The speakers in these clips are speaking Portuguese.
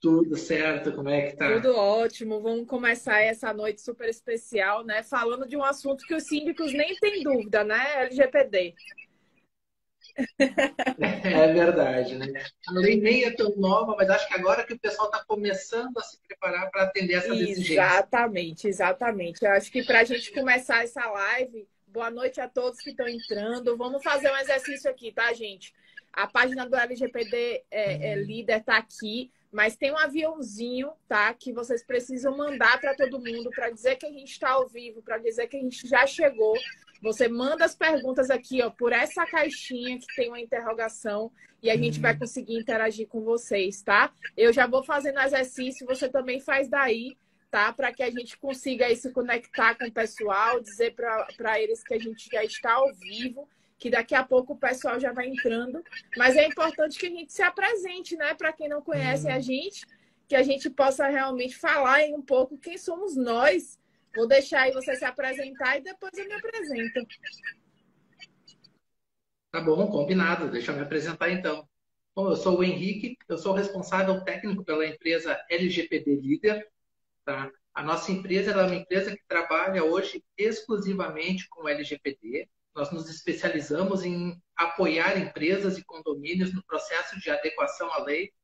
Tudo certo, como é que tá? Tudo ótimo. Vamos começar essa noite super especial, né? Falando de um assunto que os síndicos nem têm dúvida, né? LGPD. É verdade, né? A lei nem é tão nova, mas acho que agora que o pessoal está começando a se preparar para atender essas exigências. Exatamente, exatamente. Eu acho que para a gente começar essa live, boa noite a todos que estão entrando. Vamos fazer um exercício aqui, tá, gente? A página do LGPD líder tá aqui, mas tem um aviãozinho, tá? Que vocês precisam mandar para todo mundo para dizer que a gente está ao vivo, para dizer que a gente já chegou. Você manda as perguntas aqui, ó, por essa caixinha que tem uma interrogação e a gente vai conseguir interagir com vocês, tá? Eu já vou fazendo exercício, você também faz daí, tá? Para que a gente consiga aí se conectar com o pessoal, dizer para eles que a gente já está ao vivo, que daqui a pouco o pessoal já vai entrando. Mas é importante que a gente se apresente, né? Para quem não conhece a gente, que a gente possa realmente falar aí um pouco quem somos nós. Vou deixar aí você se apresentar e depois eu me apresento. Tá bom, combinado. Deixa eu me apresentar então. Bom, eu sou o Henrique, eu sou o responsável técnico pela empresa LGPD Líder, tá? A nossa empresa ela é uma empresa que trabalha hoje exclusivamente com LGPD. Nós nos especializamos em apoiar empresas e condomínios no processo de adequação à lei,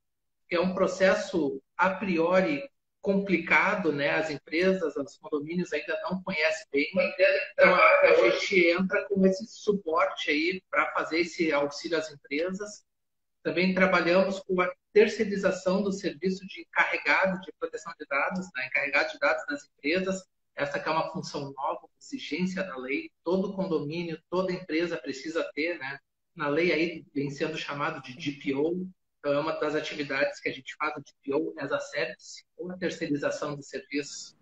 que é um processo a priori complicado, né? As empresas, os condomínios ainda não conhecem bem. Então a gente entra com esse suporte aí para fazer esse auxílio às empresas. Também trabalhamos com a terceirização do serviço de encarregado de proteção de dados, né? Encarregado de dados das empresas. Essa que é uma função nova, exigência da lei. Todo condomínio, toda empresa precisa ter, né? Na lei aí vem sendo chamado de DPO. Então, é uma das atividades que a gente faz, o DPO, as a service, ou a terceirização do serviço.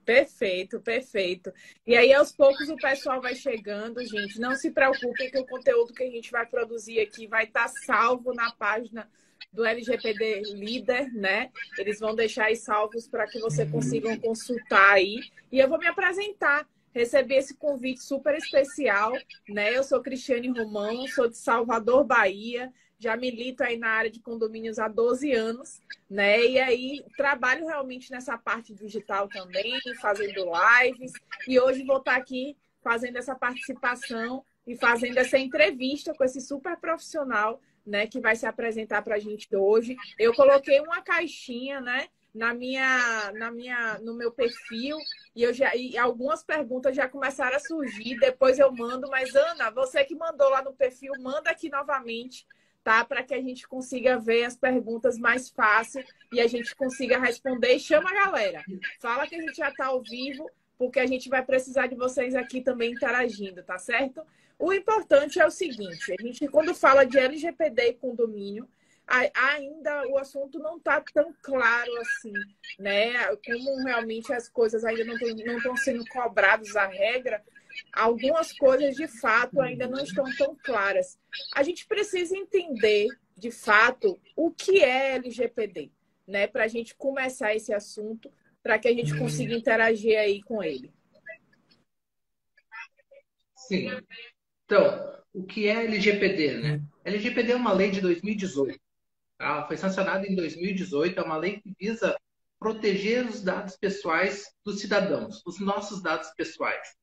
Perfeito, perfeito. E aí, aos poucos, o pessoal vai chegando, gente. Não se preocupem que o conteúdo que a gente vai produzir aqui vai estar salvo na página do LGPD Líder, né? Eles vão deixar aí salvos para que você consigam consultar aí. E eu vou me apresentar. Recebi esse convite super especial, né? Eu sou Cristiane Romão, sou de Salvador, Bahia. Já milito aí na área de condomínios há 12 anos, né? E aí trabalho realmente nessa parte digital também, fazendo lives. E hoje vou estar aqui fazendo essa participação e fazendo essa entrevista com esse super profissional, né, que vai se apresentar para a gente hoje. Eu coloquei uma caixinha, né, no meu perfil e algumas perguntas já começaram a surgir. Depois eu mando, mas Ana, você que mandou lá no perfil, manda aqui novamente, tá? Para que a gente consiga ver as perguntas mais fácil e a gente consiga responder. E chama a galera. Fala que a gente já está ao vivo, porque a gente vai precisar de vocês aqui também interagindo, tá certo? O importante é o seguinte: a gente, quando fala de LGPD e condomínio, ainda o assunto não está tão claro assim, né? Como realmente as coisas ainda não estão sendo cobradas a regra, algumas coisas de fato ainda não estão tão claras. A gente precisa entender de fato o que é LGPD, né? Para a gente começar esse assunto, para que a gente consiga interagir aí com ele. Sim. Então, o que é LGPD, né? LGPD é uma lei de 2018. Ela foi sancionada em 2018, é uma lei que visa proteger os dados pessoais dos cidadãos, os nossos dados pessoais,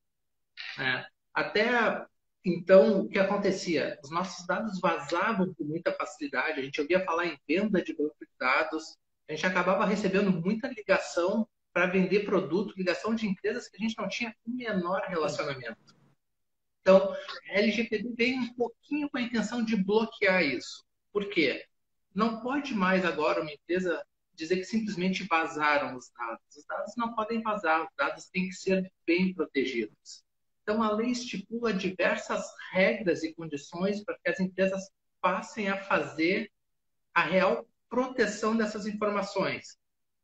né? Até então, o que acontecia? Os nossos dados vazavam com muita facilidade, a gente ouvia falar em venda de banco de dados, a gente acabava recebendo muita ligação para vender produto, ligação de empresas que a gente não tinha o menor relacionamento. Então, a LGPD veio um pouquinho com a intenção de bloquear isso. Por quê? Não pode mais agora uma empresa dizer que simplesmente vazaram os dados. Os dados não podem vazar, os dados têm que ser bem protegidos. Então, a lei estipula diversas regras e condições para que as empresas passem a fazer a real proteção dessas informações.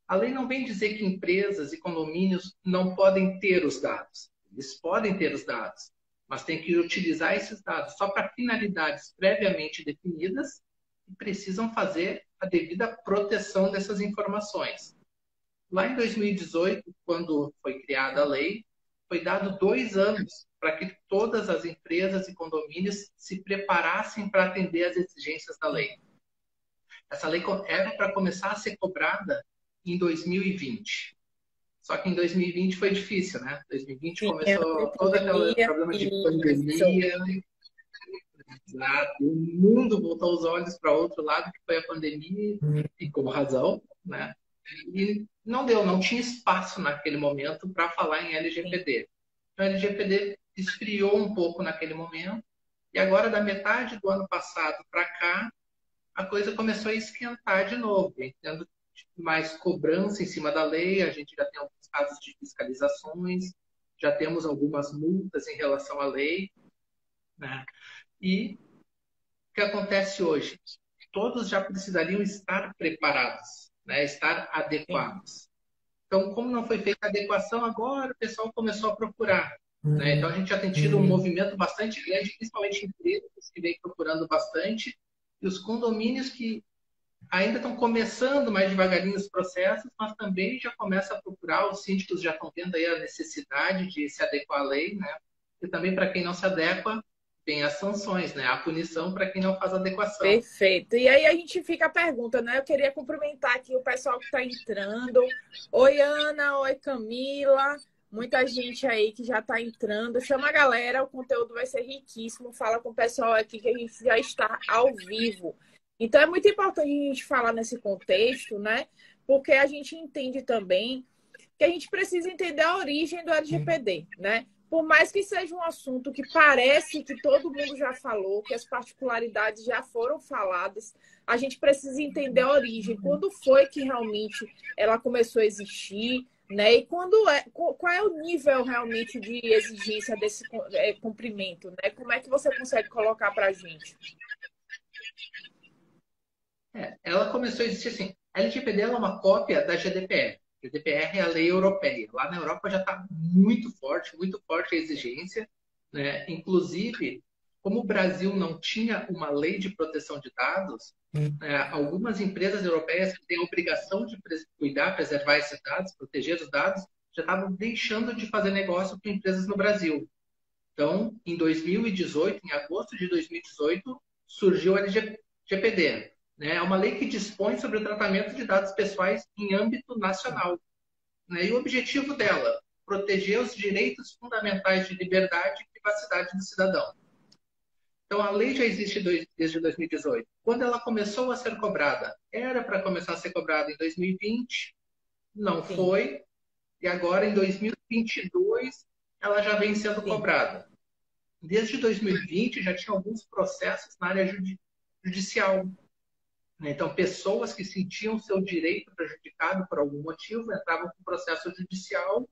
A lei não vem dizer que empresas e condomínios não podem ter os dados. Eles podem ter os dados, mas tem que utilizar esses dados só para finalidades previamente definidas e precisam fazer a devida proteção dessas informações. Lá em 2018, quando foi criada a lei, foi dado 2 anos para que todas as empresas e condomínios se preparassem para atender às exigências da lei. Essa lei era para começar a ser cobrada em 2020. Só que em 2020 foi difícil, né? 2020 Sim, ano de começou todo aquele pandemia. problema de Isso. pandemia, né? O mundo voltou os olhos para outro lado, que foi a pandemia, e com razão, né? E não deu, não tinha espaço naquele momento para falar em Sim. LGPD. Então, a LGPD esfriou um pouco naquele momento, e agora, da metade do ano passado para cá, a coisa começou a esquentar de novo, tendo mais cobrança em cima da lei, a gente já tem alguns casos de fiscalizações, já temos algumas multas em relação à lei, né? E o que acontece hoje? Todos já precisariam estar preparados, né? Estar Sim. adequados. Então, como não foi feita a adequação, agora o pessoal começou a procurar, né? Então, a gente já tem tido um movimento bastante grande, principalmente empresas que vêm procurando bastante, e os condomínios que ainda estão começando mais devagarinho os processos, mas também já começa a procurar, os síndicos já estão vendo aí a necessidade de se adequar à lei, né? E também para quem não se adequa, tem as sanções, né? A punição para quem não faz adequação. Perfeito. E aí a gente fica a pergunta, né? Eu queria cumprimentar aqui o pessoal que está entrando. Oi, Ana. Oi, Camila. Muita gente aí que já está entrando. Chama a galera, o conteúdo vai ser riquíssimo. Fala com o pessoal aqui que a gente já está ao vivo. Então é muito importante a gente falar nesse contexto, né? Porque a gente entende também que a gente precisa entender a origem do LGPD, né? Por mais que seja um assunto que parece que todo mundo já falou, que as particularidades já foram faladas, a gente precisa entender a origem, quando foi que realmente ela começou a existir, né? E qual é o nível realmente de exigência desse cumprimento, né? Como é que você consegue colocar para a gente? Ela começou a existir assim. A LGPD é uma cópia da GDPR. A GDPR é a lei europeia. Lá na Europa já está muito forte a exigência, né? Inclusive, como o Brasil não tinha uma lei de proteção de dados, né, algumas empresas europeias que têm a obrigação de cuidar, preservar esses dados, proteger os dados, já estavam deixando de fazer negócio com empresas no Brasil. Então, em 2018, em agosto de 2018, surgiu a LGPD. Né? É uma lei que dispõe sobre o tratamento de dados pessoais em âmbito nacional. Né? E o objetivo dela, proteger os direitos fundamentais de liberdade e privacidade do cidadão. Então, a lei já existe desde 2018. Quando ela começou a ser cobrada, era para começar a ser cobrada em 2020, não Sim, foi, e agora em 2022 ela já vem sendo sim, cobrada. Desde 2020 já tinha alguns processos na área judicial. Né? Então, pessoas que sentiam seu direito prejudicado por algum motivo entravam com processo judicial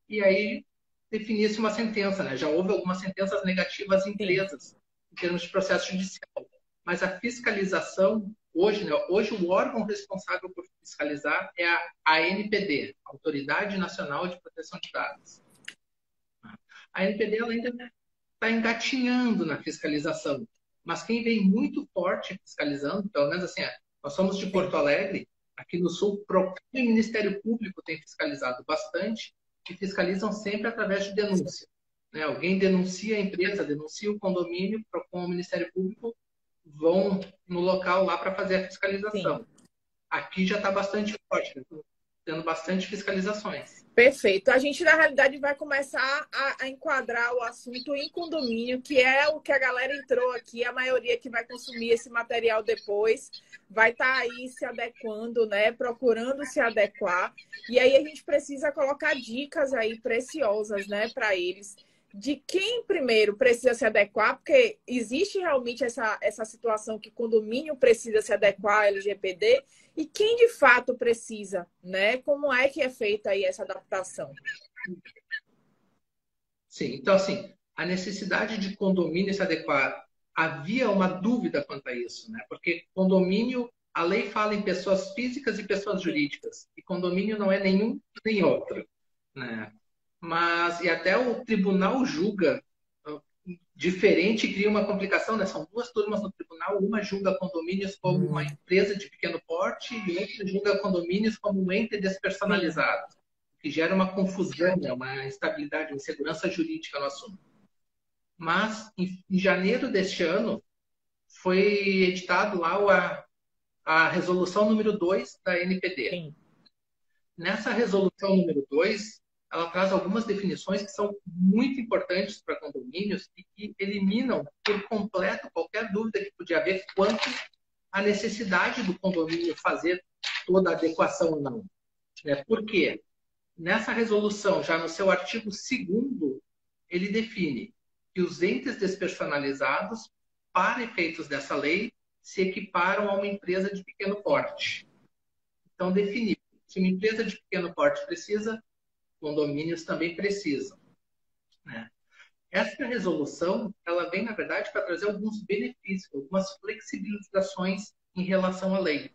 e aí definia-se uma sentença. Né? Já houve algumas sentenças negativas em sim, empresas em termos de processo judicial. Mas a fiscalização, hoje, né? Hoje o órgão responsável por fiscalizar é a ANPD, Autoridade Nacional de Proteção de Dados. A ANPD ela ainda está engatinhando na fiscalização. Mas quem vem muito forte fiscalizando, pelo menos assim, nós somos de sim, Porto Alegre, aqui no Sul, o Ministério Público tem fiscalizado bastante e fiscalizam sempre através de denúncia. Né? Alguém denuncia a empresa, denuncia o condomínio, com o Ministério Público, vão no local lá para fazer a sim. fiscalização. Aqui já está bastante forte, né? Tendo bastante fiscalizações. Perfeito. A gente, na realidade, vai começar a enquadrar o assunto em condomínio, que é o que a galera entrou aqui, a maioria que vai consumir esse material depois vai estar aí se adequando, né? Procurando se adequar. E aí a gente precisa colocar dicas aí preciosas, né, para eles. De quem primeiro precisa se adequar, porque existe realmente essa situação que condomínio precisa se adequar ao LGPD, e quem de fato precisa, né? Como é que é feita aí essa adaptação? Sim, então assim, a necessidade de condomínio se adequar, havia uma dúvida quanto a isso, né? Porque condomínio, a lei fala em pessoas físicas e pessoas Sim, jurídicas, e condomínio não é nenhum nem outro, né? Mas, e até o tribunal julga diferente e cria uma complicação, né? São duas turmas no tribunal, uma julga condomínios como uma empresa de pequeno porte e outra julga condomínios como um ente sim, despersonalizado, que gera uma confusão, né? Uma instabilidade, uma insegurança jurídica no assunto. Mas, em janeiro deste ano, foi editado lá a resolução número 2 da NPD. Sim. Nessa resolução número 2, ela traz algumas definições que são muito importantes para condomínios e que eliminam por completo qualquer dúvida que podia haver quanto à necessidade do condomínio fazer toda a adequação ou não. Por quê? Nessa resolução, já no seu artigo 2º, ele define que os entes despersonalizados, para efeitos dessa lei, se equiparam a uma empresa de pequeno porte. Então, definir. Se uma empresa de pequeno porte precisa, condomínios também precisam. Essa resolução, ela vem, na verdade, para trazer alguns benefícios, algumas flexibilizações em relação à lei.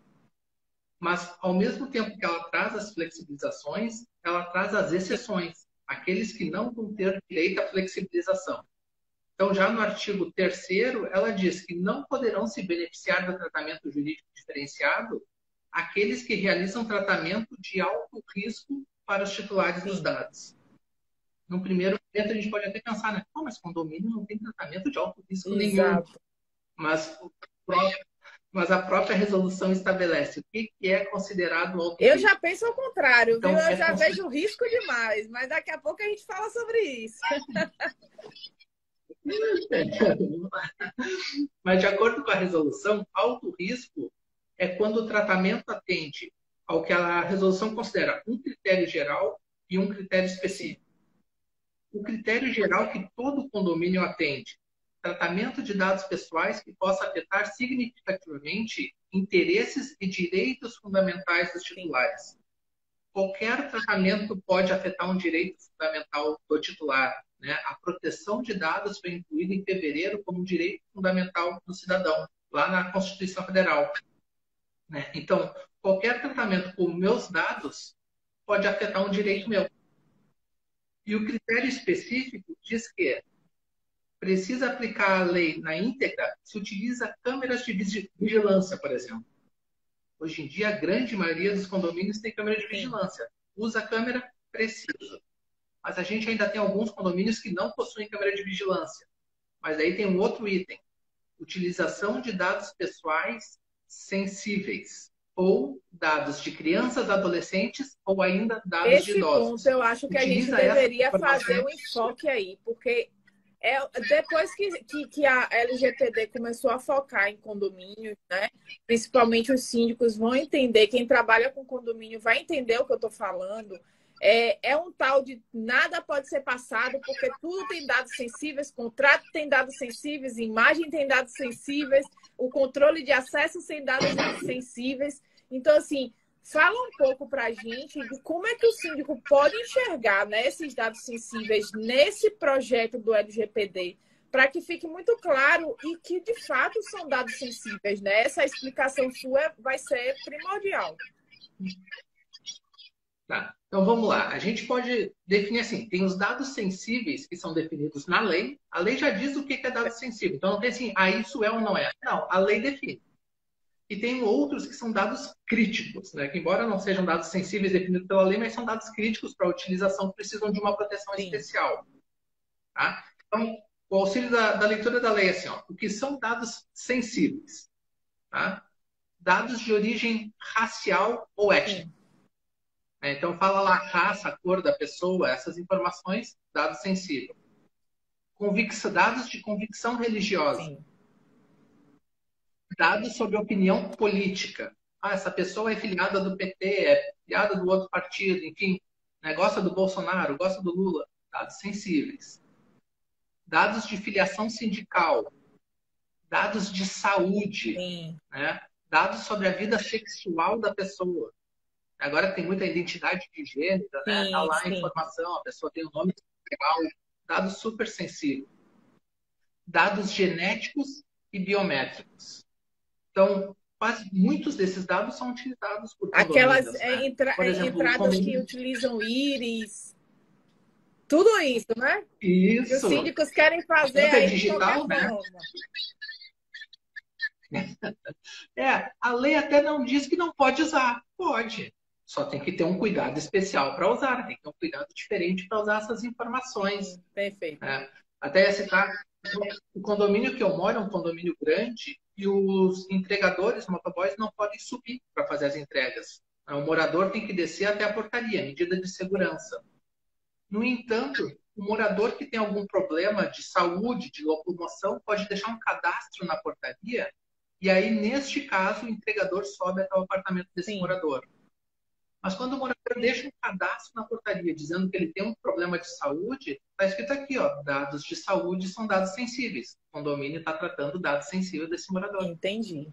Mas, ao mesmo tempo que ela traz as flexibilizações, ela traz as exceções, aqueles que não vão ter direito à flexibilização. Então, já no artigo 3º, ela diz que não poderão se beneficiar do tratamento jurídico diferenciado aqueles que realizam tratamento de alto risco para os titulares dos dados. No primeiro momento, a gente pode até pensar, né? Mas condomínio não tem tratamento de alto risco nenhum. Mas a própria resolução estabelece o que é considerado alto risco. Eu já penso ao contrário, então, viu? Eu já vejo risco demais, mas daqui a pouco a gente fala sobre isso. Mas, de acordo com a resolução, alto risco é quando o tratamento atende ao que a resolução considera um critério geral e um critério específico. O critério geral que todo condomínio atende: tratamento de dados pessoais que possa afetar significativamente interesses e direitos fundamentais dos titulares. Qualquer tratamento pode afetar um direito fundamental do titular. A proteção de dados foi incluída em fevereiro como um direito fundamental do cidadão, lá na Constituição Federal. Então, qualquer tratamento com meus dados pode afetar um direito meu. E o critério específico diz que precisa aplicar a lei na íntegra se utiliza câmeras de vigilância, por exemplo. Hoje em dia, a grande maioria dos condomínios tem câmera de vigilância. Usa câmera? Precisa. Mas a gente ainda tem alguns condomínios que não possuem câmera de vigilância. Mas aí tem um outro item. Utilização de dados pessoais sensíveis. Ou dados de crianças, adolescentes, ou ainda dados de idosos. Esse ponto eu acho que a gente deveria fazer um enfoque aí. Porque depois que a LGPD começou a focar em condomínios, né? Principalmente os síndicos vão entender, quem trabalha com condomínio vai entender o que eu estou falando. É um tal de nada pode ser passado, porque tudo tem dados sensíveis, contrato tem dados sensíveis, imagem tem dados sensíveis, o controle de acesso tem dados sensíveis. Então, assim, fala um pouco para a gente de como é que o síndico pode enxergar, né, esses dados sensíveis nesse projeto do LGPD, para que fique muito claro e que, de fato, são dados sensíveis, né? Essa explicação sua vai ser primordial. Tá. Então, vamos lá. A gente pode definir assim, tem os dados sensíveis que são definidos na lei. A lei já diz o que é dado sensível. Então, não tem assim, isso é ou não é. Não, a lei define. E tem outros que são dados críticos, né? Que embora não sejam dados sensíveis definidos pela lei, mas são dados críticos para a utilização que precisam de uma proteção especial. Tá? Então, o auxílio da leitura da lei é assim, o que são dados sensíveis? Tá? Dados de origem racial ou étnica. Então, fala lá a raça, a cor da pessoa, essas informações, dados sensíveis. Dados de convicção religiosa. Sim. Dados sobre opinião política. Essa pessoa é filiada do PT, é filiada do outro partido, enfim, gosta do Bolsonaro, gosta do Lula. Dados sensíveis. Dados de filiação sindical. Dados de saúde. Dados sobre a vida sexual da pessoa. Agora tem muita identidade de gênero, né? Tá lá a informação, a pessoa tem o nome legal, dados super sensíveis. Dados genéticos e biométricos. Então, muitos desses dados são utilizados por condomínios. Aquelas por exemplo, entradas que utilizam íris, tudo isso, né? Isso. Que os síndicos querem fazer aí digital, de qualquer forma. A lei até não diz que não pode usar. Pode. Só tem que ter um cuidado especial para usar. Tem que ter um cuidado diferente para usar essas informações. Perfeito. Até citar, o condomínio que eu moro é um condomínio grande e os entregadores, motoboys, não podem subir para fazer as entregas. O morador tem que descer até a portaria, medida de segurança. No entanto, o morador que tem algum problema de saúde, de locomoção, pode deixar um cadastro na portaria e aí, neste caso, o entregador sobe até o apartamento desse Sim, morador. Mas quando o morador deixa um cadastro na portaria dizendo que ele tem um problema de saúde, está escrito aqui, ó, dados de saúde são dados sensíveis. O condomínio está tratando dados sensíveis desse morador. entendi.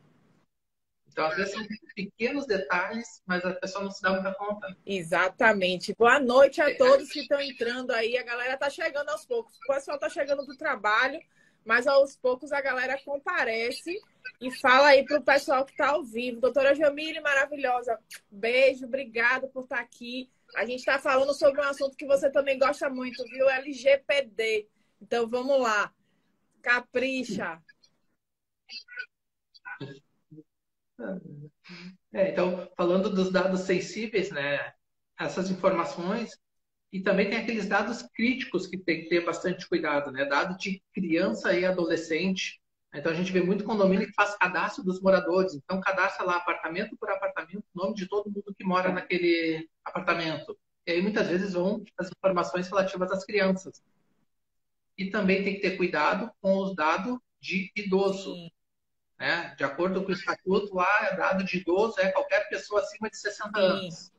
Então, às vezes, são pequenos detalhes, mas a pessoa não se dá muita conta. Exatamente. Boa noite a todos que estão entrando aí. A galera está chegando aos poucos. O pessoal está chegando do trabalho, mas aos poucos a galera comparece e fala aí para o pessoal que está ao vivo. Doutora Jamile, maravilhosa. Beijo, obrigado por estar aqui. A gente está falando sobre um assunto que você também gosta muito, viu? LGPD. Então, vamos lá. Capricha. Então, falando dos dados sensíveis, né, essas informações, e também tem aqueles dados críticos que tem que ter bastante cuidado, né, dado de criança e adolescente. Então, a gente vê muito condomínio que faz cadastro dos moradores. Então, cadastra lá apartamento por apartamento, o nome de todo mundo que mora naquele apartamento. E aí, muitas vezes, vão as informações relativas às crianças. E também tem que ter cuidado com os dados de idoso. Sim. Né? De acordo com o estatuto, lá, dado de idoso é qualquer pessoa acima de 60 Sim. anos.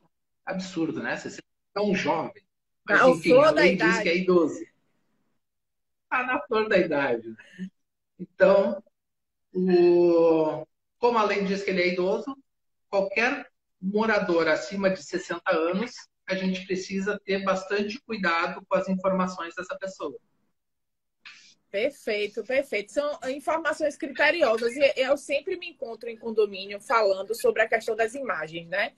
Absurdo, né? 60 é um jovem. Mas, O enfim, a flor da lei diz que é idade. idoso. Está na flor da idade. Então, como a lei diz que ele é idoso, qualquer morador acima de 60 anos, a gente precisa ter bastante cuidado com as informações dessa pessoa. Perfeito, perfeito. São informações criteriosas. E eu sempre me encontro em condomínio falando sobre a questão das imagens, né?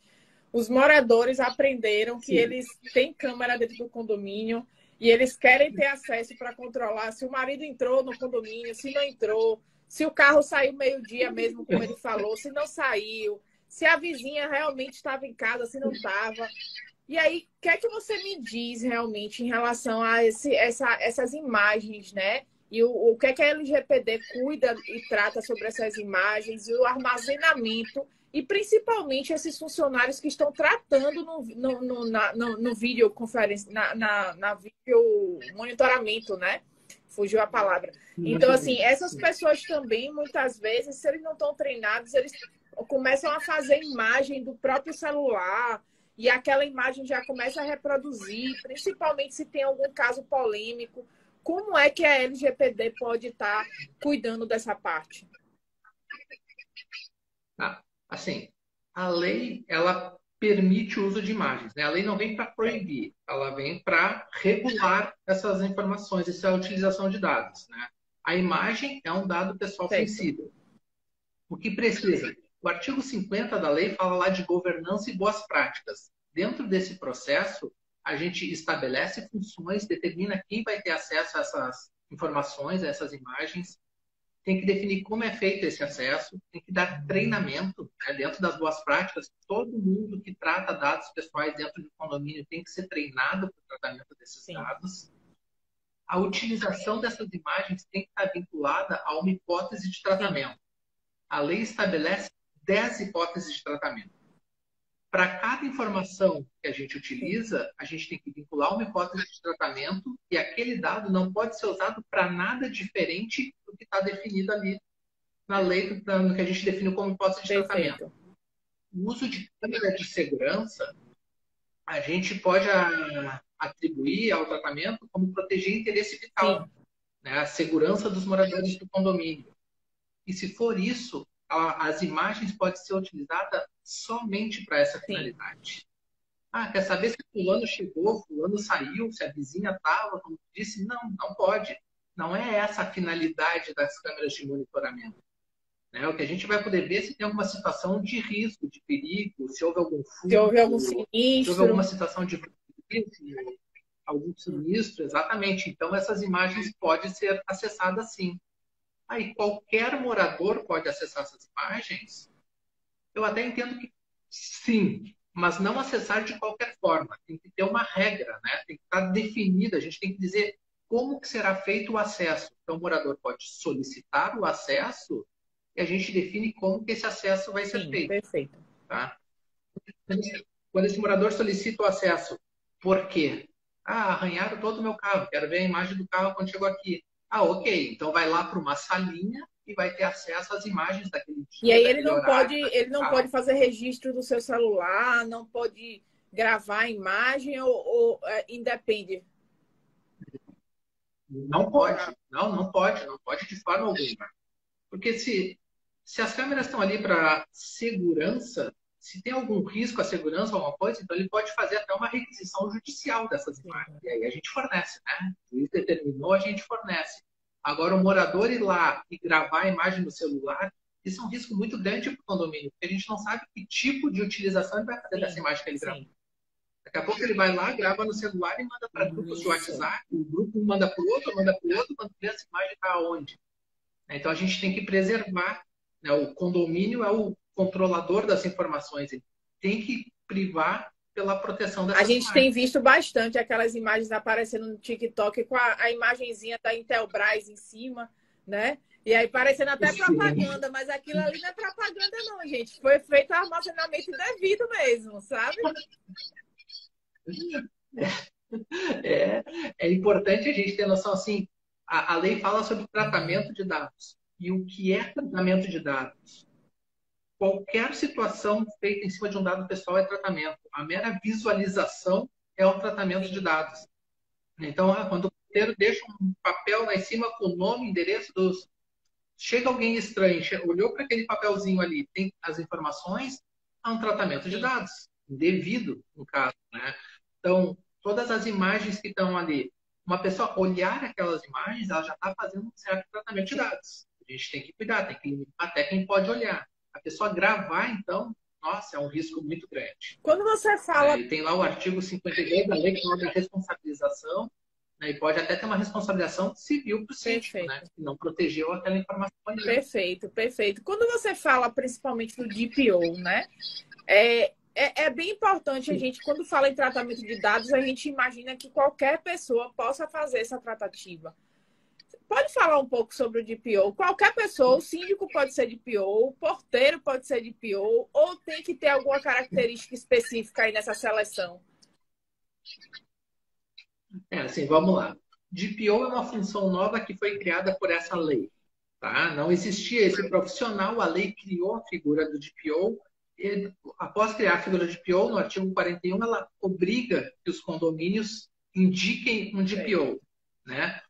Os moradores aprenderam que Sim. eles têm câmera dentro do condomínio e eles querem ter acesso para controlar se o marido entrou no condomínio, se não entrou, se o carro saiu meio-dia mesmo, como ele falou, se não saiu, se a vizinha realmente estava em casa, se não estava. E aí, o que é que você me diz realmente em relação a essas imagens, né? E o que é que a LGPD cuida e trata sobre essas imagens e o armazenamento e principalmente esses funcionários que estão tratando no videoconferência, na vídeo monitoramento, né? Fugiu a palavra. Então, assim, essas pessoas também, muitas vezes, se eles não estão treinados, eles começam a fazer imagem do próprio celular e aquela imagem já começa a reproduzir, principalmente se tem algum caso polêmico. Como é que a LGPD pode estar cuidando dessa parte? Assim, a lei, ela permite o uso de imagens, né? A lei não vem para proibir, ela vem para regular essas informações, essa utilização de dados, né? A imagem é um dado pessoal Certo. sensível. O que precisa? O artigo 50 da lei fala lá de governança e boas práticas. Dentro desse processo, a gente estabelece funções, determina quem vai ter acesso a essas informações, a essas imagens, tem que definir como é feito esse acesso, tem que dar treinamento, né, dentro das boas práticas. Todo mundo que trata dados pessoais dentro do condomínio tem que ser treinado para o tratamento desses Sim. dados. A utilização dessas imagens tem que estar vinculada a uma hipótese de tratamento. A lei estabelece 10 hipóteses de tratamento. Para cada informação que a gente utiliza, a gente tem que vincular uma hipótese de tratamento e aquele dado não pode ser usado para nada diferente do que está definido ali na lei, no que a gente definiu como hipótese de tratamento. O uso de câmera de segurança, a gente pode atribuir ao tratamento como proteger interesse vital, né? A segurança dos moradores do condomínio. E se for isso, as imagens podem ser utilizadas somente para essa finalidade. Quer saber se fulano chegou, fulano saiu, se a vizinha estava, como disse? Não, não pode. Não é essa a finalidade das câmeras de monitoramento. Né? O que a gente vai poder ver é se tem alguma situação de risco, de perigo, se houve algum furto, se houve algum sinistro, se houve alguma situação de algum sinistro, exatamente. Então, essas imagens podem ser acessadas sim. Aí qualquer morador pode acessar essas imagens? Eu até entendo que sim, mas não acessar de qualquer forma. Tem que ter uma regra, né? Tem que estar definida. A gente tem que dizer como que será feito o acesso. Então, o morador pode solicitar o acesso e a gente define como que esse acesso vai ser Sim, feito. perfeito. Tá? Quando esse morador solicita o acesso, por quê? Ah, arranharam todo o meu carro, quero ver a imagem do carro quando chegou aqui. Ah, ok, então vai lá para uma salinha e vai ter acesso às imagens daquele E dia, aí daquele horário, daquele ele não pode carro. fazer registro do seu celular, não pode gravar a imagem ou independe? Não pode, não pode de forma alguma. Porque se as câmeras estão ali para segurança, se tem algum risco à segurança ou alguma coisa, então ele pode fazer até uma requisição judicial dessas imagens. E aí a gente fornece, né? O juiz determinou, a gente fornece. Agora, o morador ir lá e gravar a imagem no celular, isso é um risco muito grande para o condomínio, porque a gente não sabe que tipo de utilização ele vai fazer dessa Sim, imagem que ele gravou. sim. Daqui a pouco ele vai lá, grava no celular e manda para grupos de Isso. WhatsApp, o grupo manda para o outro, quando vê essa imagem está onde. Então a gente tem que preservar, né? O condomínio é o controlador das informações, ele tem que privar pela proteção A dessas gente tem imagens. visto bastante aquelas imagens aparecendo no TikTok com a imagenzinha da Intelbras em cima, né? E aí parecendo até Sim. propaganda, mas aquilo ali não é propaganda não, gente. Foi feito armazenamento indevido mesmo, sabe? É, é importante a gente ter noção assim, a lei fala sobre tratamento de dados. E o que é tratamento de dados? Qualquer situação feita em cima de um dado pessoal é tratamento. A mera visualização é um tratamento de Sim, dados. Então, quando o porteiro deixa um papel lá em cima com o nome, endereço dos. Chega alguém estranho, olhou para aquele papelzinho ali, tem as informações, há um tratamento de sim. dados, devido, no caso. Né? Então, todas as imagens que estão ali, uma pessoa olhar aquelas imagens, ela já está fazendo um certo tratamento de dados. A gente tem que cuidar, tem que limitar até quem pode olhar. A pessoa gravar, então, nossa, é um risco muito grande. Quando você Né? fala E tem lá o artigo 52 da lei que fala de responsabilização, né? E pode até ter uma responsabilização civil para o síndico, né? perfeito. Que não protegeu aquela informação ali. Perfeito, perfeito. Quando você fala principalmente do DPO, né? É bem importante a gente, quando fala em tratamento de dados, a gente imagina que qualquer pessoa possa fazer essa tratativa. Pode falar um pouco sobre o DPO? Qualquer pessoa, o síndico pode ser DPO, o porteiro pode ser DPO, ou tem que ter alguma característica específica aí nessa seleção? É, assim, vamos lá. DPO é uma função nova que foi criada por essa Sim, lei. Tá? Não existia esse profissional, a lei criou a figura do DPO. E, após criar a figura do DPO, no artigo 41, ela obriga que os condomínios indiquem um certo. DPO. Né?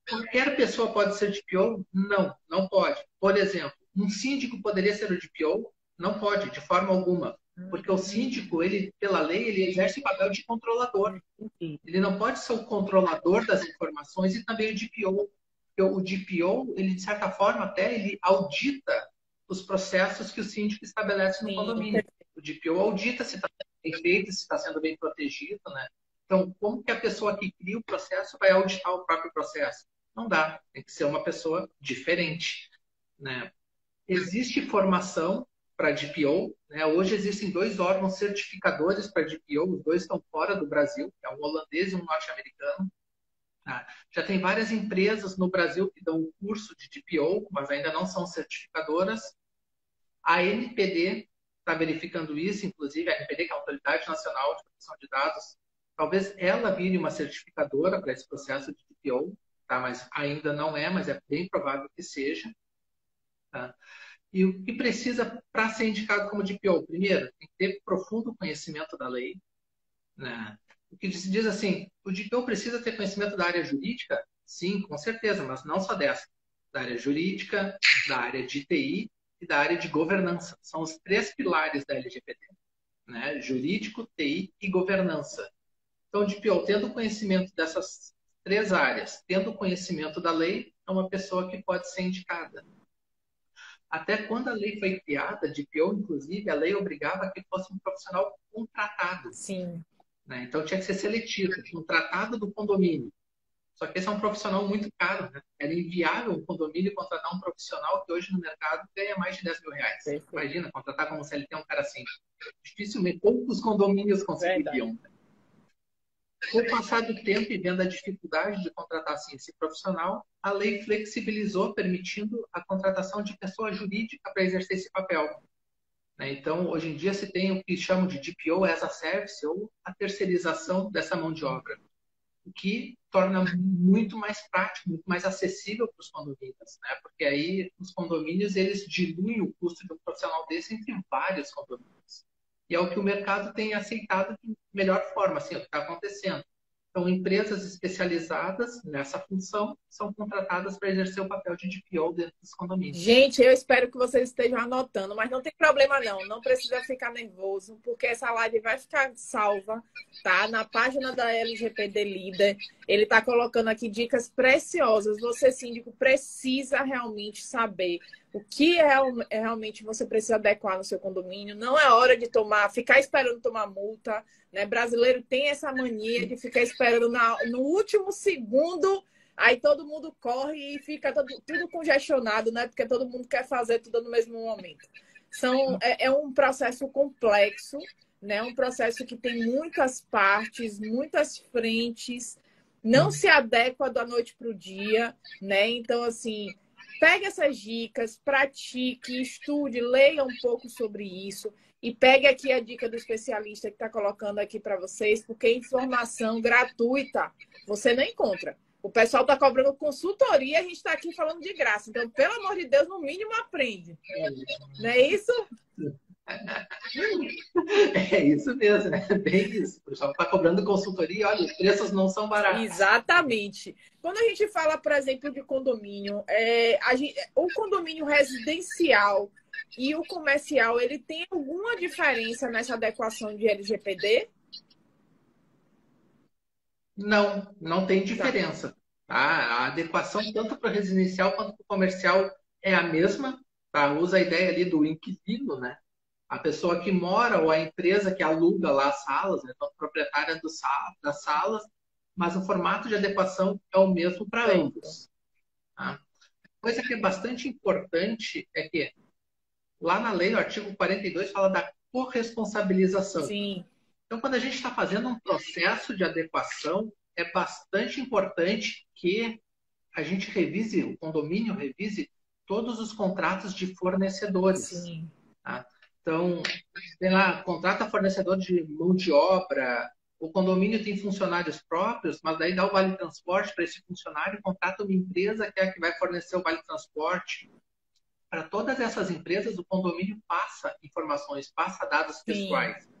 Qualquer pessoa pode ser DPO? Não, não pode. Por exemplo, um síndico poderia ser o DPO? Não pode, de forma alguma. Porque o síndico, ele, pela lei, ele exerce o papel de controlador. Entendi. Ele não pode ser o controlador das informações e também o DPO. Porque o DPO, ele, de certa forma, até ele audita os processos que o síndico estabelece no Sim, condomínio. O DPO audita se está sendo bem feito, se está sendo bem protegido. Né? Então, como que a pessoa que cria o processo vai auditar o próprio processo? Não dá. Tem que ser uma pessoa diferente. Né? Existe formação para DPO. Né? Hoje existem dois órgãos certificadores para DPO, os dois estão fora do Brasil, é um holandês e um norte-americano. Tá? Já tem várias empresas no Brasil que dão o curso de DPO, mas ainda não são certificadoras. A NPD está verificando isso, inclusive a NPD, que é a Autoridade Nacional de Proteção de Dados, talvez ela vire uma certificadora para esse processo de DPO, tá? Mas ainda não é, mas é bem provável que seja. Tá? E o que precisa para ser indicado como DPO? Primeiro, tem que ter profundo conhecimento da lei. Né? O que se diz assim, o DPO precisa ter conhecimento da área jurídica? Sim, com certeza, mas não só dessa. Da área jurídica, da área de TI e da área de governança. São os três pilares da LGPD. Né? Jurídico, TI e governança. Então, o DPO, tendo conhecimento dessas três áreas, tendo conhecimento da lei, é uma pessoa que pode ser indicada. Até quando a lei foi criada, de DPO, inclusive, a lei obrigava que fosse um profissional contratado. sim. Né? Então tinha que ser seletivo, contratado do condomínio. Só que esse é um profissional muito caro. Né? Era inviável um condomínio contratar um profissional que hoje no mercado ganha mais de 10 mil reais. Perfeito. Imagina, contratar como CLT um cara assim. Dificilmente, poucos condomínios Verdade. conseguiriam. Com o passar do tempo e vendo a dificuldade de contratar assim, esse profissional, a lei flexibilizou, permitindo a contratação de pessoa jurídica para exercer esse papel, né? Então, hoje em dia, se tem o que chamam de DPO as a Service, ou a terceirização dessa mão de obra, o que torna muito mais prático, muito mais acessível para os condomínios, né? Porque aí os condomínios eles diluem o custo de um profissional desse entre vários condomínios. E é o que o mercado tem aceitado de melhor forma, assim, é o que está acontecendo. Então, empresas especializadas nessa função são contratadas para exercer o papel de DPO dentro dos condomínios. Gente, eu espero que vocês estejam anotando, mas não tem problema não, não precisa ficar nervoso, porque essa live vai ficar salva, tá? Na página da LGPD Líder, ele está colocando aqui dicas preciosas. Você, síndico, precisa realmente saber o que realmente você precisa adequar no seu condomínio. Não é hora de ficar esperando tomar multa, né? Brasileiro tem essa mania de ficar esperando no último segundo. Aí todo mundo corre e fica tudo congestionado, né? Porque todo mundo quer fazer tudo no mesmo momento. É um processo complexo, né? Um processo que tem muitas partes, muitas frentes, não se adequa da noite para o dia, né? Então, assim, pegue essas dicas, pratique, estude, leia um pouco sobre isso. E pegue aqui a dica do especialista que está colocando aqui para vocês, porque informação gratuita você não encontra. O pessoal está cobrando consultoria, a gente está aqui falando de graça. Então, pelo amor de Deus, no mínimo aprende. Não é isso? É isso mesmo, né? Bem isso. O pessoal está cobrando consultoria, olha, os preços não são baratos. Exatamente. Quando a gente fala, por exemplo, de condomínio, o condomínio residencial e o comercial, ele tem alguma diferença nessa adequação de LGPD? Não, não tem Tá. diferença. Tá? A adequação tanto para o residencial quanto para o comercial é a mesma. Tá? Usa a ideia ali do inquilino, né? A pessoa que mora ou a empresa que aluga lá as salas, né? Então, a proprietária das salas, mas o formato de adequação é o mesmo para ambos. Tá? Coisa que é bastante importante é que lá na lei, o artigo 42 fala da corresponsabilização. Sim. Então, quando a gente está fazendo um processo de adequação, é bastante importante que a gente revise, o condomínio revise todos os contratos de fornecedores. Sim. Tá? Então, sei lá, contrata fornecedor de mão de obra, o condomínio tem funcionários próprios, mas daí dá o vale transporte para esse funcionário, contrata uma empresa que é a que vai fornecer o vale transporte. Para todas essas empresas, o condomínio passa informações, passa dados pessoais. Sim.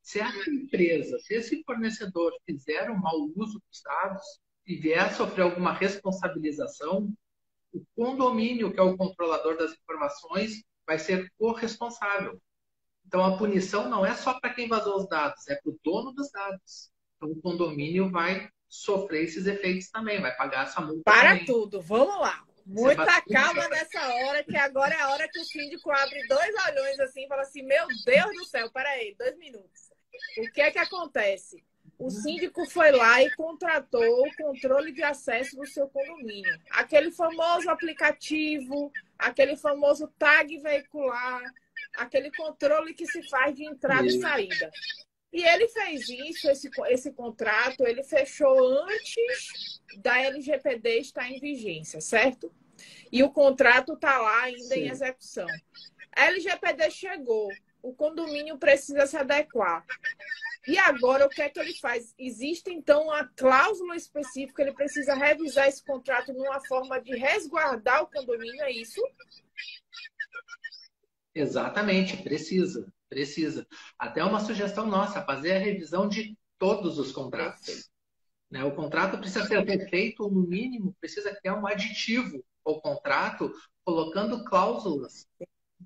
Se essa empresa, se esse fornecedor fizer um mau uso dos dados e vier a sofrer alguma responsabilização, o condomínio, que é o controlador das informações, vai ser corresponsável. Então, a punição não é só para quem vazou os dados, é para o dono dos dados. Então, o condomínio vai sofrer esses efeitos também, vai pagar essa multa Para também. tudo, vamos lá. Muita calma nessa hora, que agora é a hora que o síndico abre dois olhões assim e fala assim, meu Deus do céu, peraí, 2 minutos. O que é que acontece? O síndico foi lá e contratou o controle de acesso do seu condomínio. Aquele famoso aplicativo, aquele famoso tag veicular, aquele controle que se faz de entrada e saída. E ele fez isso, esse contrato, ele fechou antes da LGPD estar em vigência, certo? E o contrato está lá ainda em execução. A LGPD chegou, o condomínio precisa se adequar. E agora, o que é que ele faz? Existe, então, uma cláusula específica, ele precisa revisar esse contrato numa forma de resguardar o condomínio, é isso? Exatamente, precisa, precisa. Até uma sugestão nossa, fazer a revisão de todos os contratos. Né? O contrato precisa ser refeito, ou no mínimo, precisa criar um aditivo ao contrato, colocando cláusulas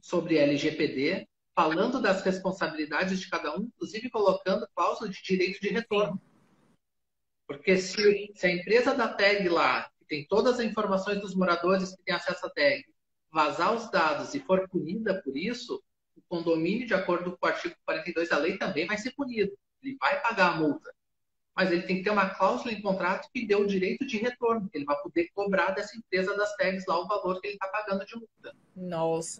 sobre LGPD, falando das responsabilidades de cada um, inclusive colocando cláusula de direito de retorno. Porque se a empresa da tag lá, que tem todas as informações dos moradores que têm acesso à tag, vazar os dados e for punida por isso, o condomínio, de acordo com o artigo 42 da lei, também vai ser punido. Ele vai pagar a multa. Mas ele tem que ter uma cláusula em contrato que dê o direito de retorno, que ele vai poder cobrar dessa empresa das tags lá o valor que ele está pagando de multa. Nossa.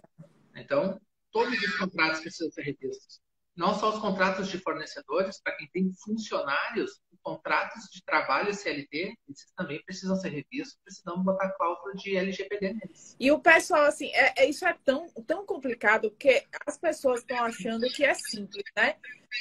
Então, todos os contratos precisam ser revistos. não só os contratos de fornecedores, para quem tem funcionários, os contratos de trabalho CLT, esses também precisam ser revistos, precisamos botar cláusula de LGPD neles. E o pessoal, assim, isso é tão complicado, porque as pessoas estão achando que é simples, né?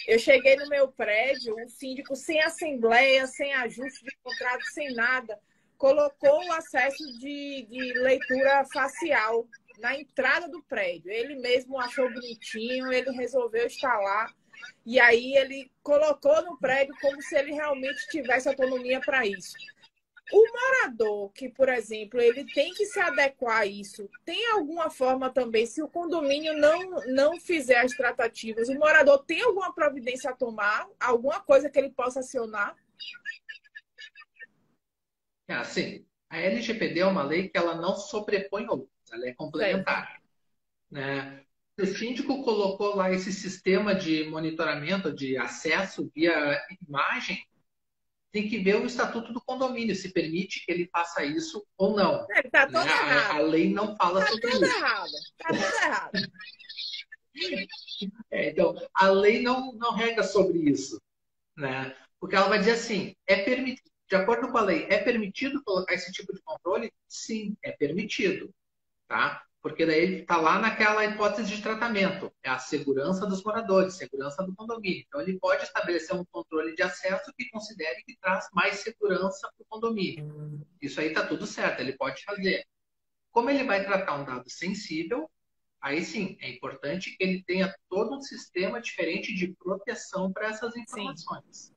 Eu cheguei no meu prédio, o síndico sem assembleia, sem ajuste de contrato, sem nada, colocou o acesso de leitura facial na entrada do prédio. Ele mesmo achou bonitinho, ele resolveu instalar. E aí ele colocou no prédio como se ele realmente tivesse autonomia para isso. O morador que, por exemplo, ele tem que se adequar a isso, tem alguma forma também, se o condomínio não fizer as tratativas, o morador tem alguma providência a tomar, alguma coisa que ele possa acionar? É assim, a LGPD é uma lei que ela não sobrepõe outras, ela é Certo. complementar, né? O síndico colocou lá esse sistema de monitoramento, de acesso via imagem, tem que ver o estatuto do condomínio, se permite que ele faça isso ou não. Ele está Né? todo A errado. lei não fala Está sobre tudo isso. errado. Está tudo errado. Então, a lei não rega sobre isso. Né? Porque ela vai dizer assim, de acordo com a lei, é permitido colocar esse tipo de controle? Sim, é permitido. Tá? Porque daí ele está lá naquela hipótese de tratamento. É a segurança dos moradores, segurança do condomínio. Então, ele pode estabelecer um controle de acesso que considere que traz mais segurança para o condomínio. Isso aí está tudo certo, ele pode fazer. Como ele vai tratar um dado sensível, aí sim, é importante que ele tenha todo um sistema diferente de proteção para essas Sim. informações.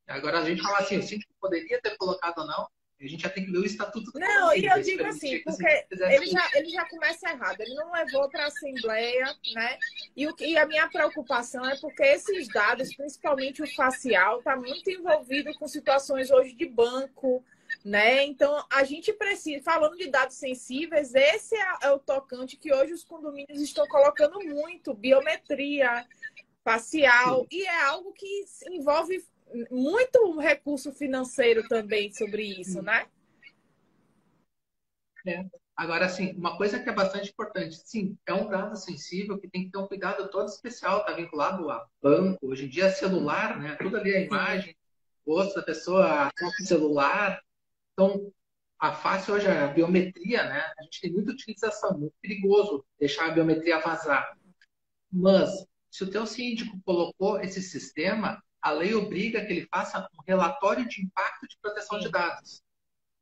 Agora, a gente fala assim, o síndico poderia ter colocado ou não, a gente já tem que ver o estatuto do Não, e condomínio, eu ver se digo assim, permitia que o porque síndico fizesse isso. ele já começa errado, ele não levou para a Assembleia, né? E a minha preocupação é porque esses dados, principalmente o facial, está muito envolvido com situações hoje de banco, né? Então, a gente precisa, falando de dados sensíveis, esse é o tocante que hoje os condomínios estão colocando muito, biometria facial, Sim. e é algo que envolve muito recurso financeiro também sobre isso, né? É. Agora, assim, uma coisa que é bastante importante, sim, é um dado sensível que tem que ter um cuidado todo especial, está vinculado a banco, hoje em dia é celular, né? Tudo ali é a Sim. imagem, o rosto da pessoa, o celular. Então, a face hoje, a biometria, né? A gente tem muita utilização, muito perigoso deixar a biometria vazar. Mas, se o teu síndico colocou esse sistema, a lei obriga que ele faça um relatório de impacto de proteção de Sim. dados.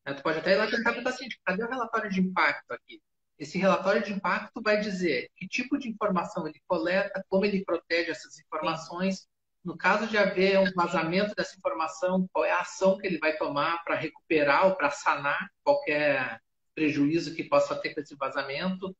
Né? Tu pode até ir lá tentar perguntar assim, cadê o relatório de impacto aqui? Esse relatório de impacto vai dizer que tipo de informação ele coleta, como ele protege essas Sim. informações. No caso de haver um vazamento dessa informação, qual é a ação que ele vai tomar para recuperar ou para sanar qualquer prejuízo que possa ter com esse vazamento.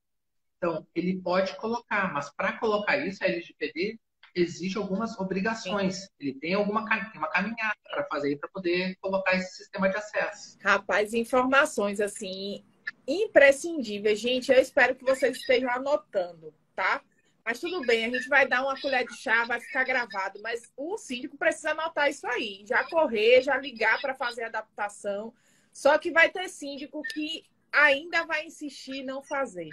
Então, ele pode colocar, mas para colocar isso, a LGPD exige algumas Sim. obrigações. Ele tem uma caminhada para fazer para poder colocar esse sistema de acesso. Rapaz, informações assim imprescindíveis. Gente, eu espero que vocês estejam anotando, tá? Mas tudo bem, a gente vai dar uma colher de chá, vai ficar gravado, mas o síndico precisa anotar isso aí, já correr, já ligar para fazer a adaptação. Só que vai ter síndico que ainda vai insistir em não fazer.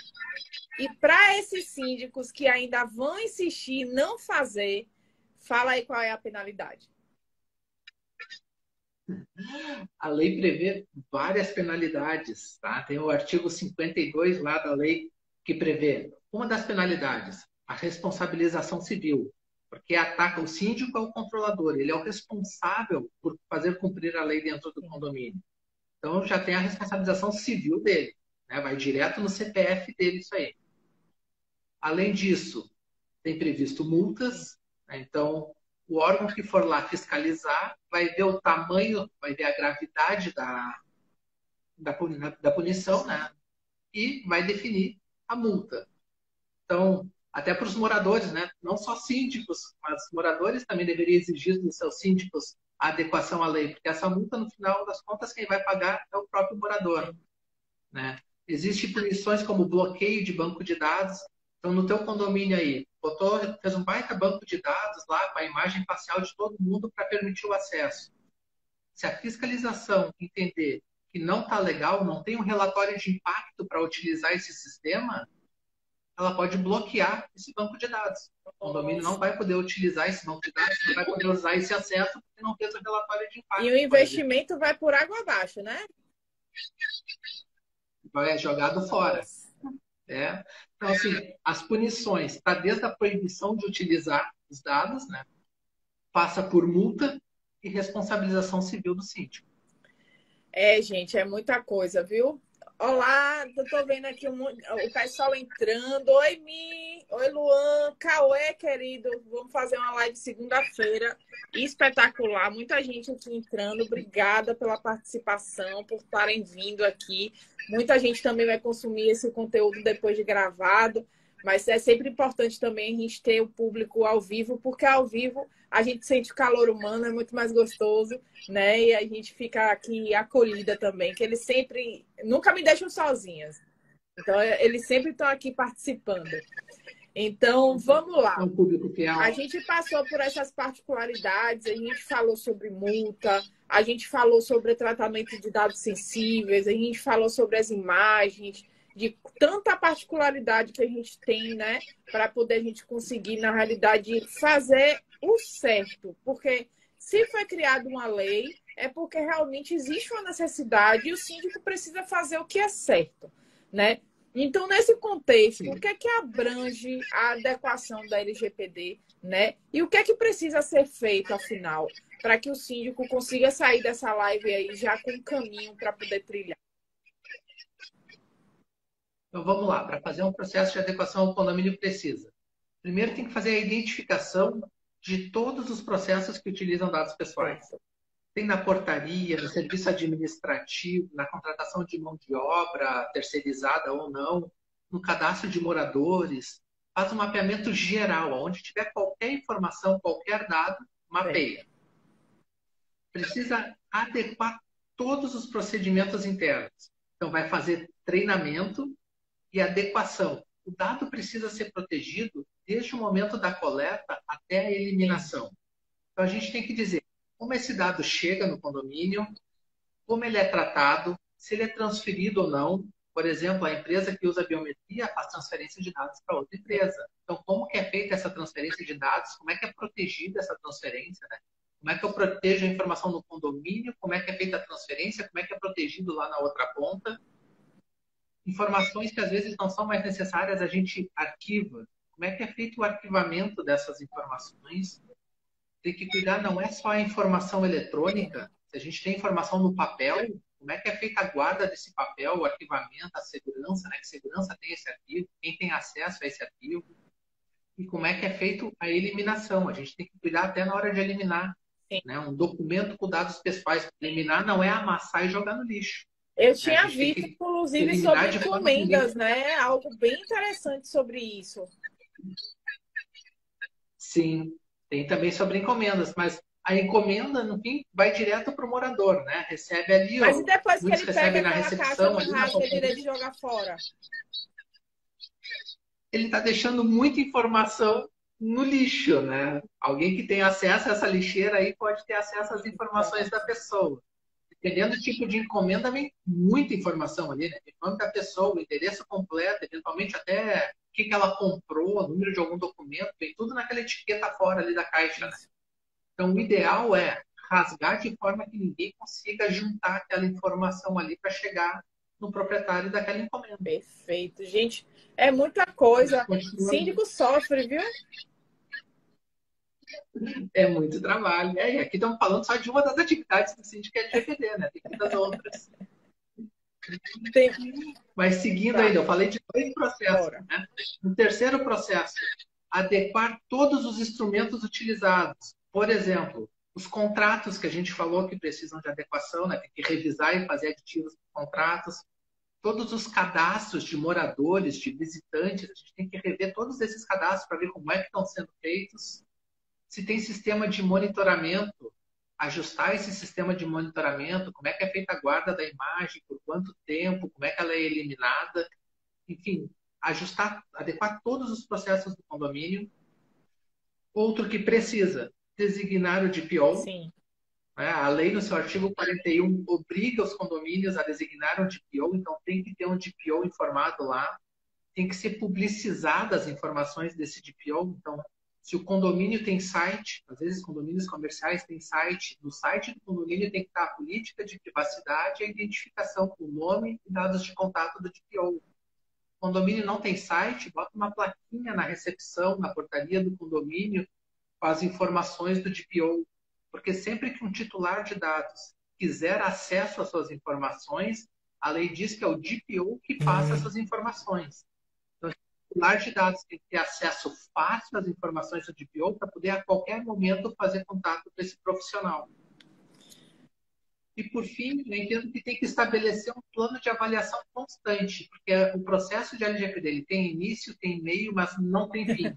E para esses síndicos que ainda vão insistir em não fazer, fala aí qual é a penalidade. A lei prevê várias penalidades, tá? Tem o artigo 52 lá da lei que prevê uma das penalidades, a responsabilização civil, porque ataca o síndico é o controlador, ele é o responsável por fazer cumprir a lei dentro do condomínio. Então já tem a responsabilização civil dele, né? Vai direto no CPF dele isso aí. Além disso, tem previsto multas, né? Então o órgão que for lá fiscalizar vai ver o tamanho, vai ver a gravidade da punição, né? E vai definir a multa. Então, até para os moradores, né? Não só síndicos, mas moradores também deveriam exigir dos seus síndicos a adequação à lei, porque essa multa, no final das contas, quem vai pagar é o próprio morador, né? Existem punições como bloqueio de banco de dados. Então, no teu condomínio aí, fez um baita banco de dados lá com a imagem facial de todo mundo para permitir o acesso. Se a fiscalização entender que não está legal, não tem um relatório de impacto para utilizar esse sistema, ela pode bloquear esse banco de dados. O condomínio não vai poder utilizar esse banco de dados, não vai poder usar esse acesso porque não fez o relatório de impacto. E o investimento vai por água abaixo, né? Vai jogado fora. É. Então, assim, as punições, está desde a proibição de utilizar os dados, né? Passa por multa e responsabilização civil do síndico. Gente, é muita coisa, viu? Olá, eu tô vendo aqui o pessoal entrando. Oi, Mi. Oi, Luan. Cauê, querido. Vamos fazer uma live segunda-feira. Espetacular. Muita gente aqui entrando. Obrigada pela participação, por estarem vindo aqui. Muita gente também vai consumir esse conteúdo depois de gravado. Mas é sempre importante também a gente ter o público ao vivo, porque ao vivo a gente sente o calor humano, é muito mais gostoso, né? E a gente fica aqui acolhida também, que eles sempre, nunca me deixam sozinhas. Então, eles sempre estão aqui participando. Então, vamos lá. É um público fiel. A gente passou por essas particularidades, a gente falou sobre multa, a gente falou sobre tratamento de dados sensíveis, a gente falou sobre as imagens, de tanta particularidade que a gente tem, né, para poder a gente conseguir, na realidade, fazer o certo. Porque se foi criada uma lei, é porque realmente existe uma necessidade e o síndico precisa fazer o que é certo, né? Então, nesse contexto, o que é que abrange a adequação da LGPD, né? E o que é que precisa ser feito, afinal, para que o síndico consiga sair dessa live aí já com um caminho para poder trilhar? Então, vamos lá. Para fazer um processo de adequação, o condomínio precisa. Primeiro, tem que fazer a identificação de todos os processos que utilizam dados pessoais. Tem na portaria, no serviço administrativo, na contratação de mão de obra, terceirizada ou não, no cadastro de moradores. Faz um mapeamento geral, onde tiver qualquer informação, qualquer dado, mapeia. Precisa adequar todos os procedimentos internos. Então, vai fazer treinamento e adequação. O dado precisa ser protegido desde o momento da coleta até a eliminação. Então, a gente tem que dizer como esse dado chega no condomínio, como ele é tratado, se ele é transferido ou não. Por exemplo, a empresa que usa biometria faz transferência de dados para outra empresa. Então, como que é feita essa transferência de dados? Como é que é protegida essa transferência? Né? Como é que eu protejo a informação no condomínio? Como é que é feita a transferência? Como é que é protegido lá na outra ponta? Informações que às vezes não são mais necessárias, a gente arquiva. Como é que é feito o arquivamento dessas informações? Tem que cuidar, não é só a informação eletrônica. Se a gente tem informação no papel, como é que é feita a guarda desse papel, o arquivamento, a segurança, né? Que segurança tem esse arquivo, quem tem acesso a esse arquivo, e como é que é feito a eliminação. A gente tem que cuidar até na hora de eliminar. Né? Um documento com dados pessoais. Eliminar não é amassar e jogar no lixo. Eu tinha visto, inclusive, sobre encomendas, né? Algo bem interessante sobre isso. Sim, tem também sobre encomendas, mas a encomenda, no fim, vai direto para o morador, né? Recebe ali, mas e depois que ele pega na aquela recepção, caixa de rasga direito de jogar fora? Ele está deixando muita informação no lixo, né? Alguém que tem acesso a essa lixeira aí pode ter acesso às informações da pessoa. Dependendo do tipo de encomenda, vem muita informação ali, né? O nome da pessoa, o endereço completo, eventualmente até o que ela comprou, o número de algum documento, vem tudo naquela etiqueta fora ali da caixa, né? Então, o ideal é rasgar de forma que ninguém consiga juntar aquela informação ali para chegar no proprietário daquela encomenda. Perfeito. Gente, é muita coisa. Síndico sofre, viu? É muito trabalho. E aqui estamos falando só de uma das atividades do síndico, que é LGPD, né? Tem muitas outras. Mas seguindo ainda, eu falei de 2 processos. Né? No terceiro processo, adequar todos os instrumentos utilizados. Por exemplo, os contratos que a gente falou que precisam de adequação, né? Tem que revisar e fazer aditivos para contratos. Todos os cadastros de moradores, de visitantes, a gente tem que rever todos esses cadastros para ver como é que estão sendo feitos. Se tem sistema de monitoramento, ajustar esse sistema de monitoramento, como é que é feita a guarda da imagem, por quanto tempo, como é que ela é eliminada. Enfim, ajustar, adequar todos os processos do condomínio. Outro que precisa, designar o DPO. Sim. A lei, no seu artigo 41, obriga os condomínios a designar um DPO, então tem que ter um DPO informado lá. tem que ser publicizadas as informações desse DPO. Então, se o condomínio tem site, às vezes condomínios comerciais têm site, no site do condomínio tem que estar a política de privacidade e a identificação com o nome e dados de contato do DPO. O condomínio não tem site, bota uma plaquinha na recepção, na portaria do condomínio, com as informações do DPO. Porque sempre que um titular de dados quiser acesso às suas informações, a lei diz que é o DPO que passa essas informações. Então, o titular de dados tem que ter acesso fácil às informações do DPO para poder, a qualquer momento, fazer contato com esse profissional. E, por fim, eu entendo que tem que estabelecer um plano de avaliação constante, porque o processo de LGPD ele tem início, tem meio, mas não tem fim.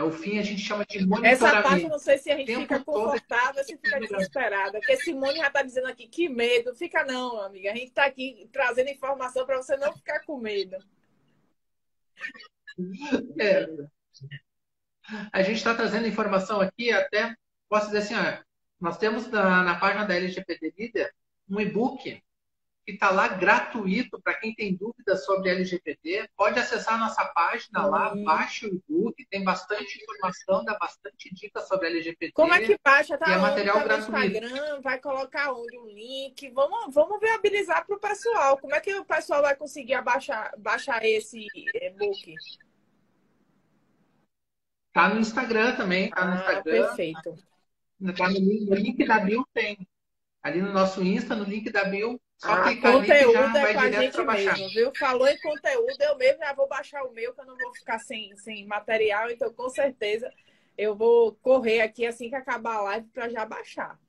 O fim a gente chama de monitoramento. Essa parte eu não sei se a gente fica confortável, se fica desesperada. Porque Simone já está dizendo aqui que medo. Fica não, amiga. A gente está aqui trazendo informação para você não ficar com medo. A gente está trazendo informação aqui, até posso dizer assim, nós temos na página da LGPD Líder um e-book que está lá gratuito para quem tem dúvidas sobre LGPD. Pode acessar a nossa página lá, baixe o e-book, tem bastante informação, dá bastante dicas sobre LGPD. Como é que baixa? Tá, e é material tá gratuito. No Instagram, vai colocar onde um link? Vamos viabilizar para o pessoal. Como é que o pessoal vai conseguir baixar esse e-book? Tá no Instagram também, tá no Instagram. Perfeito. Tá no link da bio tem. Ali no nosso Insta, no link da bio, só clicar conteúdo já é vai com a direto gente baixar. mesmo, viu? Falou em conteúdo, eu mesmo já vou baixar o meu, que eu não vou ficar sem material, então com certeza eu vou correr aqui assim que acabar a live para já baixar.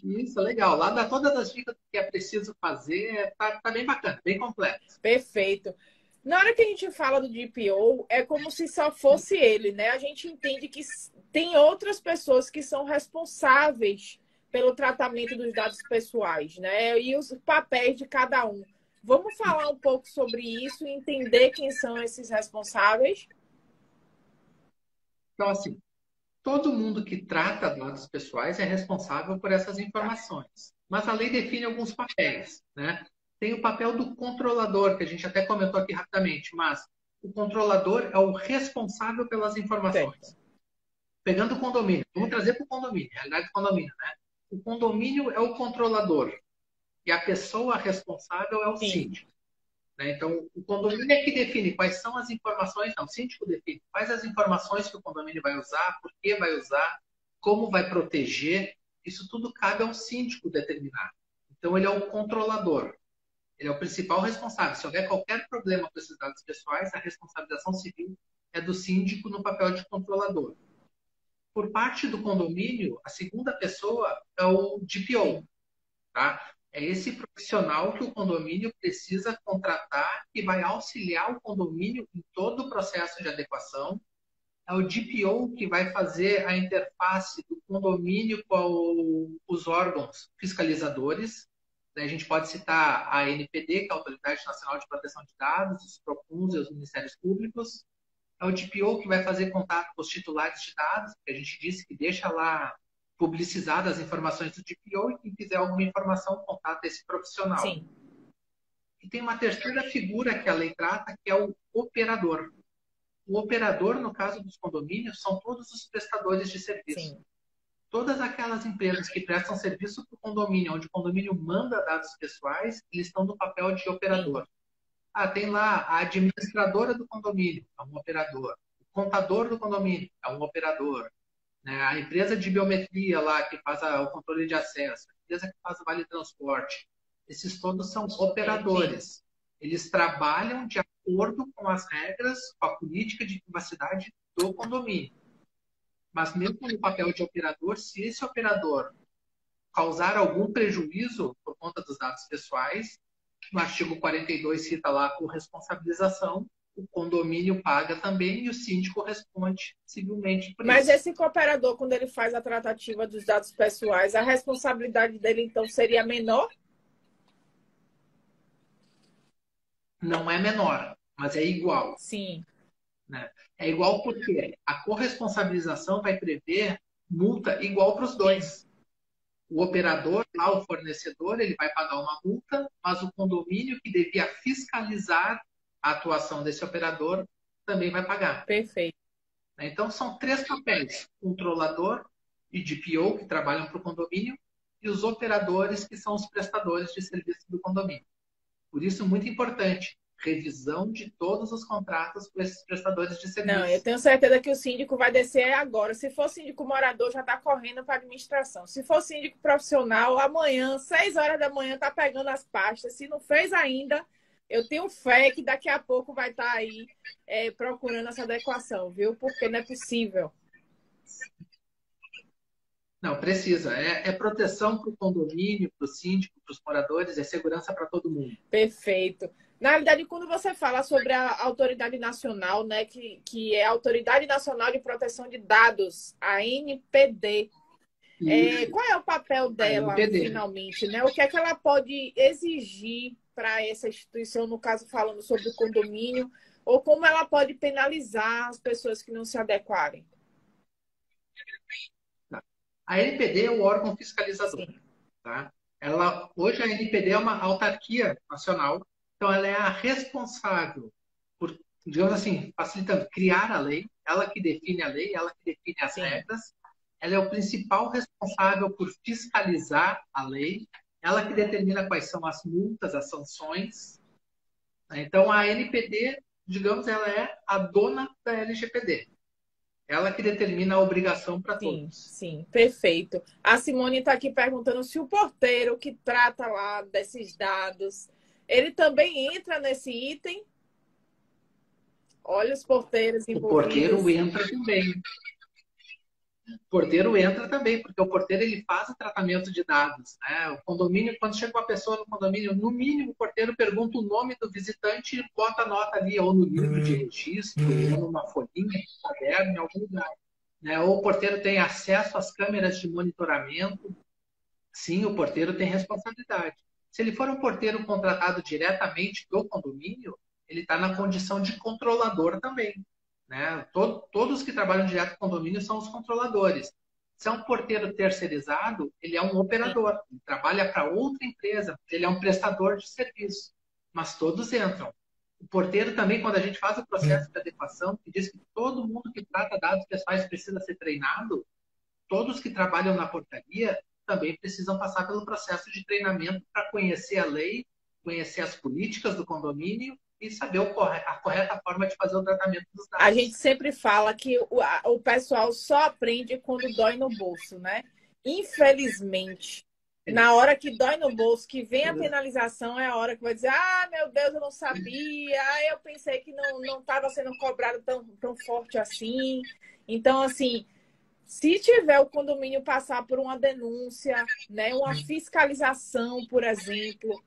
Isso, legal. Lá dá todas as dicas que é preciso fazer, tá bem bacana, bem completo. Perfeito. Na hora que a gente fala do DPO, é como se só fosse ele, né? A gente entende que tem outras pessoas que são responsáveis pelo tratamento dos dados pessoais, né? E os papéis de cada um. Vamos falar um pouco sobre isso e entender quem são esses responsáveis? Então, assim, todo mundo que trata dados pessoais é responsável por essas informações. Mas a lei define alguns papéis, né? Tem o papel do controlador, que a gente até comentou aqui rapidamente, mas o controlador é o responsável pelas informações. Certo. Pegando o condomínio, vamos trazer para o condomínio, realidade do condomínio, né? O condomínio é o controlador e a pessoa responsável é o síndico. Né? Então, o condomínio é que define quais são as informações, não, o síndico define quais as informações que o condomínio vai usar, por que vai usar, como vai proteger, isso tudo cabe ao síndico determinar. Então, ele é o controlador, ele é o principal responsável. Se houver qualquer problema com esses dados pessoais, a responsabilização civil é do síndico no papel de controlador. Por parte do condomínio, a segunda pessoa é o DPO, tá? É esse profissional que o condomínio precisa contratar e vai auxiliar o condomínio em todo o processo de adequação. É o DPO que vai fazer a interface do condomínio com os órgãos fiscalizadores. A gente pode citar a ANPD, que é a Autoridade Nacional de Proteção de Dados, os PROCONs e os Ministérios Públicos. É o DPO que vai fazer contato com os titulares de dados, que a gente disse que deixa lá publicizadas as informações do DPO e quem quiser alguma informação, contata esse profissional. Sim. E tem uma terceira figura que a lei trata, que é o operador. O operador, no caso dos condomínios, são todos os prestadores de serviço. Sim. Todas aquelas empresas que prestam serviço para o condomínio, onde o condomínio manda dados pessoais, eles estão no papel de operador. Sim. Tem lá a administradora do condomínio, é um operador. O contador do condomínio é um operador. A empresa de biometria lá, que faz o controle de acesso, a empresa que faz o vale transporte, esses todos são operadores. Eles trabalham de acordo com as regras, com a política de privacidade do condomínio. Mas mesmo no papel de operador, se esse operador causar algum prejuízo por conta dos dados pessoais, no artigo 42 cita lá com responsabilização, o condomínio paga também e o síndico responde civilmente por isso. Mas esse cooperador, quando ele faz a tratativa dos dados pessoais, a responsabilidade dele, então, seria menor? Não é menor, mas é igual. Sim. Né? É igual porque a corresponsabilização vai prever multa igual para os dois. O operador, lá, o fornecedor, ele vai pagar uma multa, mas o condomínio que devia fiscalizar a atuação desse operador também vai pagar. Perfeito. Então, são 3 papéis: controlador e DPO, que trabalham para o condomínio, e os operadores, que são os prestadores de serviço do condomínio. Por isso, muito importante, revisão de todos os contratos com esses prestadores de serviço. Não, eu tenho certeza que o síndico vai descer agora. Se for síndico morador, já está correndo para a administração. Se for síndico profissional, amanhã, 6 horas da manhã, está pegando as pastas. Se não fez ainda, eu tenho fé que daqui a pouco vai estar aí procurando essa adequação, viu? Porque não é possível. Não, precisa. É proteção para o condomínio, para o síndico, para os moradores, é segurança para todo mundo. Perfeito. Na realidade, quando você fala sobre a autoridade nacional, né, que é a Autoridade Nacional de Proteção de Dados, a ANPD, qual é o papel dela, finalmente, né? O que é que ela pode exigir para essa instituição, no caso, falando sobre o condomínio, ou como ela pode penalizar as pessoas que não se adequarem? A ANPD é o órgão fiscalizador. Sim. Tá? Hoje a ANPD é uma autarquia nacional, então ela é a responsável por, digamos assim, facilitando, criar a lei, ela que define a lei, ela que define as regras, ela é o principal responsável por fiscalizar a lei, ela que determina quais são as multas, as sanções. Então a ANPD, digamos, ela é a dona da LGPD. Ela que determina a obrigação para todos. Sim, perfeito. A Simone está aqui perguntando se o porteiro que trata lá desses dados, ele também entra nesse item? Olha os porteiros envolvidos. O porteiro entra também. O porteiro entra também, porque o porteiro ele faz o tratamento de dados. Né? O condomínio, quando chega uma pessoa no condomínio, no mínimo o porteiro pergunta o nome do visitante e bota a nota ali, ou no livro de registro, ou numa folhinha, no caderno, em algum lugar. Né? Ou o porteiro tem acesso às câmeras de monitoramento. Sim, o porteiro tem responsabilidade. Se ele for um porteiro contratado diretamente do condomínio, ele está na condição de controlador também. Né? Todos que trabalham direto com condomínio são os controladores. Se é um porteiro terceirizado, ele é um operador. Ele trabalha para outra empresa, ele é um prestador de serviço. Mas todos entram. O porteiro também, quando a gente faz o processo de adequação, que diz que todo mundo que trata dados pessoais precisa ser treinado, todos que trabalham na portaria também precisam passar pelo processo de treinamento para conhecer a lei, conhecer as políticas do condomínio e saber a correta forma de fazer o tratamento dos dados. A gente sempre fala que o pessoal só aprende quando dói no bolso, né? Infelizmente, na hora que dói no bolso, que vem a penalização, é a hora que vai dizer: ah, meu Deus, eu não sabia, eu pensei que não estava sendo cobrado tão forte assim. Então, assim, se tiver o condomínio passar por uma denúncia, né, uma fiscalização, por exemplo,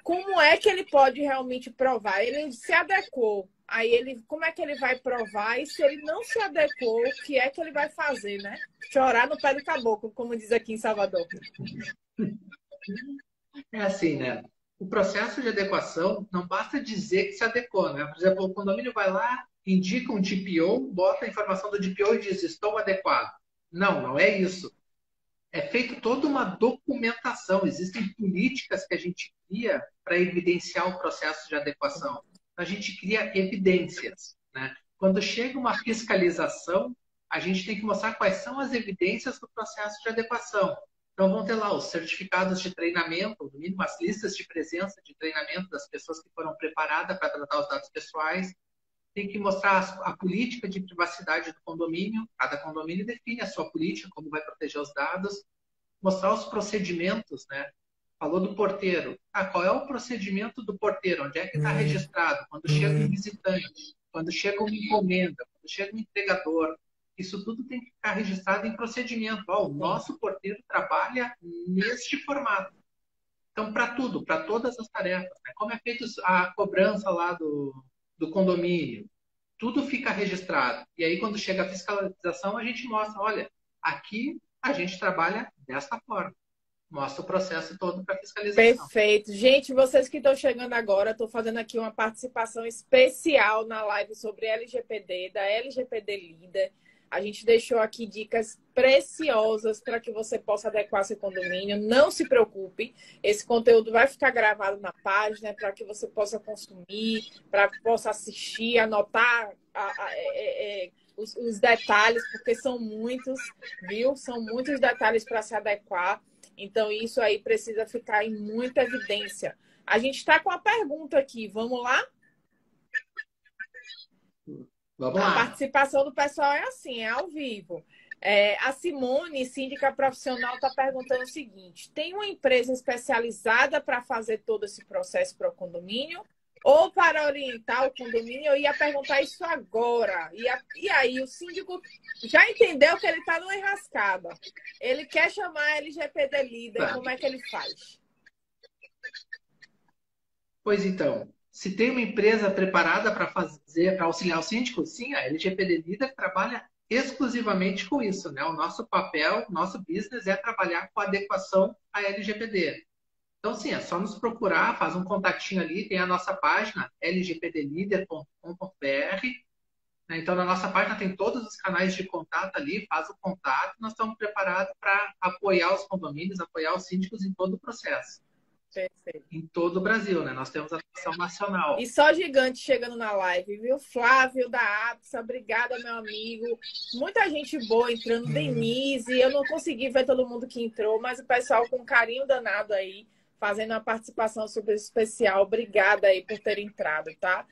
como é que ele pode realmente provar? Ele se adequou. Aí como é que ele vai provar? E se ele não se adequou, o que é que ele vai fazer, né? Chorar no pé do caboclo, como diz aqui em Salvador. É assim, né? O processo de adequação não basta dizer que se adequou, né? Por exemplo, o condomínio vai lá, indica um DPO, bota a informação do DPO e diz: estou adequado. Não é isso. É feita toda uma documentação. Existem políticas que a gente cria para evidenciar o processo de adequação. A gente cria evidências. Né? Quando chega uma fiscalização, a gente tem que mostrar quais são as evidências do processo de adequação. Então, vão ter lá os certificados de treinamento, no mínimo as listas de presença de treinamento das pessoas que foram preparadas para tratar os dados pessoais. Tem que mostrar a política de privacidade do condomínio. Cada condomínio define a sua política, como vai proteger os dados. Mostrar os procedimentos, né? Falou do porteiro. Qual é o procedimento do porteiro? Onde é que está registrado? Quando chega um visitante, quando chega uma encomenda, quando chega um entregador. Isso tudo tem que ficar registrado em procedimento. O nosso porteiro trabalha neste formato. Então, para tudo, para todas as tarefas. Né? Como é feita a cobrança lá do condomínio? Tudo fica registrado. E aí, quando chega a fiscalização, a gente mostra, olha, aqui a gente trabalha desta forma. Mostra o processo todo para fiscalização. Perfeito. Gente, vocês que estão chegando agora, estou fazendo aqui uma participação especial na live sobre LGPD, da LGPD Líder. A gente deixou aqui dicas preciosas para que você possa adequar seu condomínio. Não se preocupe, esse conteúdo vai ficar gravado na página para que você possa consumir, para que possa assistir, anotar os detalhes, porque são muitos, viu? São muitos detalhes para se adequar. Então, isso aí precisa ficar em muita evidência. A gente está com a pergunta aqui. Vamos lá? Vamos A lá. participação do pessoal é assim, é ao vivo. A Simone, síndica profissional, está perguntando o seguinte: tem uma empresa especializada para fazer todo esse processo para o condomínio? Ou para orientar o condomínio? Eu ia perguntar isso agora. E aí, o síndico já entendeu que ele está numa enrascada. Ele quer chamar a LGPD líder. Como é que ele faz? Pois então, se tem uma empresa preparada para auxiliar o síndico, sim, a LGPD Líder trabalha exclusivamente com isso, né? O nosso papel, nosso business é trabalhar com adequação à LGPD. Então, sim, é só nos procurar, faz um contatinho ali, tem a nossa página lgpdleader.com.br. Então, na nossa página tem todos os canais de contato ali, faz o contato, nós estamos preparados para apoiar os condomínios, apoiar os síndicos em todo o processo. Perfeito. Em todo o Brasil, né? Nós temos a atuação nacional. E só gigante chegando na live, viu? Flávio da APSA, obrigada, meu amigo. Muita gente boa entrando. Denise, eu não consegui ver todo mundo que entrou, mas o pessoal com carinho danado aí, fazendo uma participação super especial. Obrigada aí por ter entrado, tá?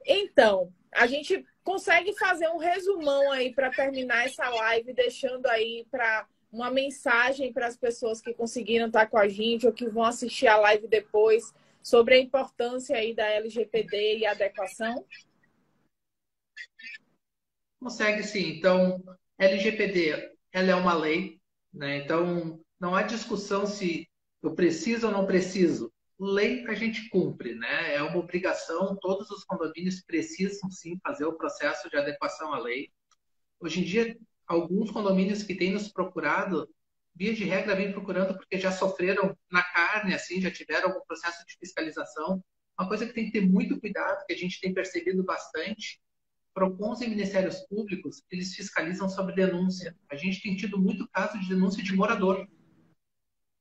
Então, a gente consegue fazer um resumão aí para terminar essa live, deixando aí para uma mensagem para as pessoas que conseguiram estar com a gente ou que vão assistir a live depois sobre a importância aí da LGPD e adequação? Consegue sim. Então, LGPD, ela é uma lei, né? Então, não há discussão se eu preciso ou não preciso. Lei a gente cumpre, né? É uma obrigação, todos os condomínios precisam sim fazer o processo de adequação à lei. Hoje em dia, alguns condomínios que têm nos procurado, via de regra, vêm procurando porque já sofreram na carne, assim, já tiveram algum processo de fiscalização. Uma coisa que tem que ter muito cuidado, que a gente tem percebido bastante, PROCONs e Ministérios Públicos, eles fiscalizam sobre denúncia. A gente tem tido muito caso de denúncia de morador.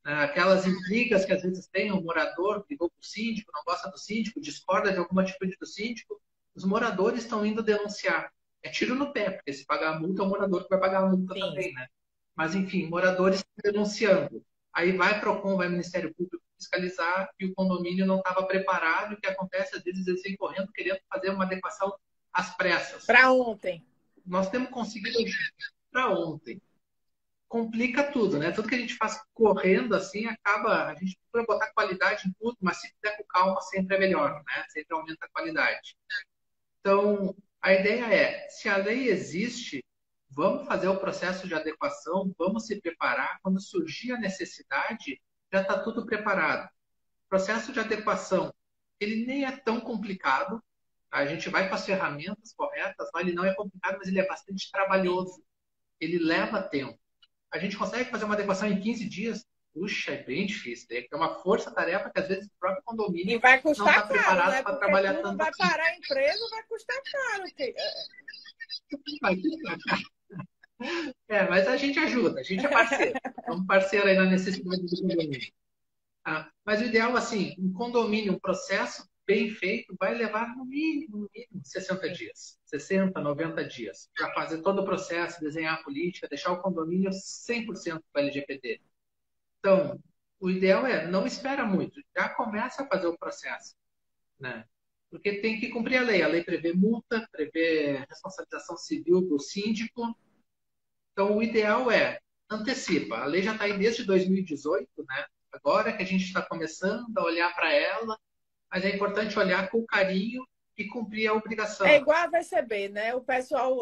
Aquelas intrigas que às vezes tem, o morador ligou para o síndico, não gosta do síndico, discorda de alguma atitude do síndico, os moradores estão indo denunciar. É tiro no pé, porque se pagar a multa, é o morador que vai pagar a multa também, né? Mas, enfim, moradores denunciando. Aí vai PROCON, vai Ministério Público fiscalizar e o condomínio não estava preparado. O que acontece? Às vezes eles vêm correndo querendo fazer uma adequação às pressas. Para ontem. Nós temos conseguido para ontem. Complica tudo, né? Tudo que a gente faz correndo assim, acaba. A gente procura botar qualidade em tudo, mas se fizer com calma, sempre é melhor, né? Sempre aumenta a qualidade. Então, a ideia é: se a lei existe, vamos fazer o processo de adequação, vamos se preparar. Quando surgir a necessidade, já está tudo preparado. O processo de adequação, ele nem é tão complicado. A gente vai com as ferramentas corretas, ele não é complicado, mas ele é bastante trabalhoso. Ele leva tempo. A gente consegue fazer uma adequação em 15 dias? Puxa, é bem difícil. É uma força-tarefa que às vezes o próprio condomínio e vai custar não está caro, preparado né? para Porque trabalhar tu não tanto vai assim. parar a empresa, vai custar caro. Vai custar caro. Mas a gente ajuda, a gente é parceiro. Somos parceiro aí na necessidade do condomínio. Mas o ideal, assim, um condomínio, um processo bem feito, vai levar no mínimo 60 dias. 60, 90 dias. Para fazer todo o processo, desenhar a política, deixar o condomínio 100% com a LGPD. Então, o ideal é, não espera muito. Já começa a fazer o processo. Né? Porque tem que cumprir a lei. A lei prevê multa, prevê responsabilização civil do síndico. Então, o ideal é, antecipa. A lei já está aí desde 2018, né? Agora que a gente está começando a olhar para ela, mas é importante olhar com carinho e cumprir a obrigação. É igual a VCB, né? O pessoal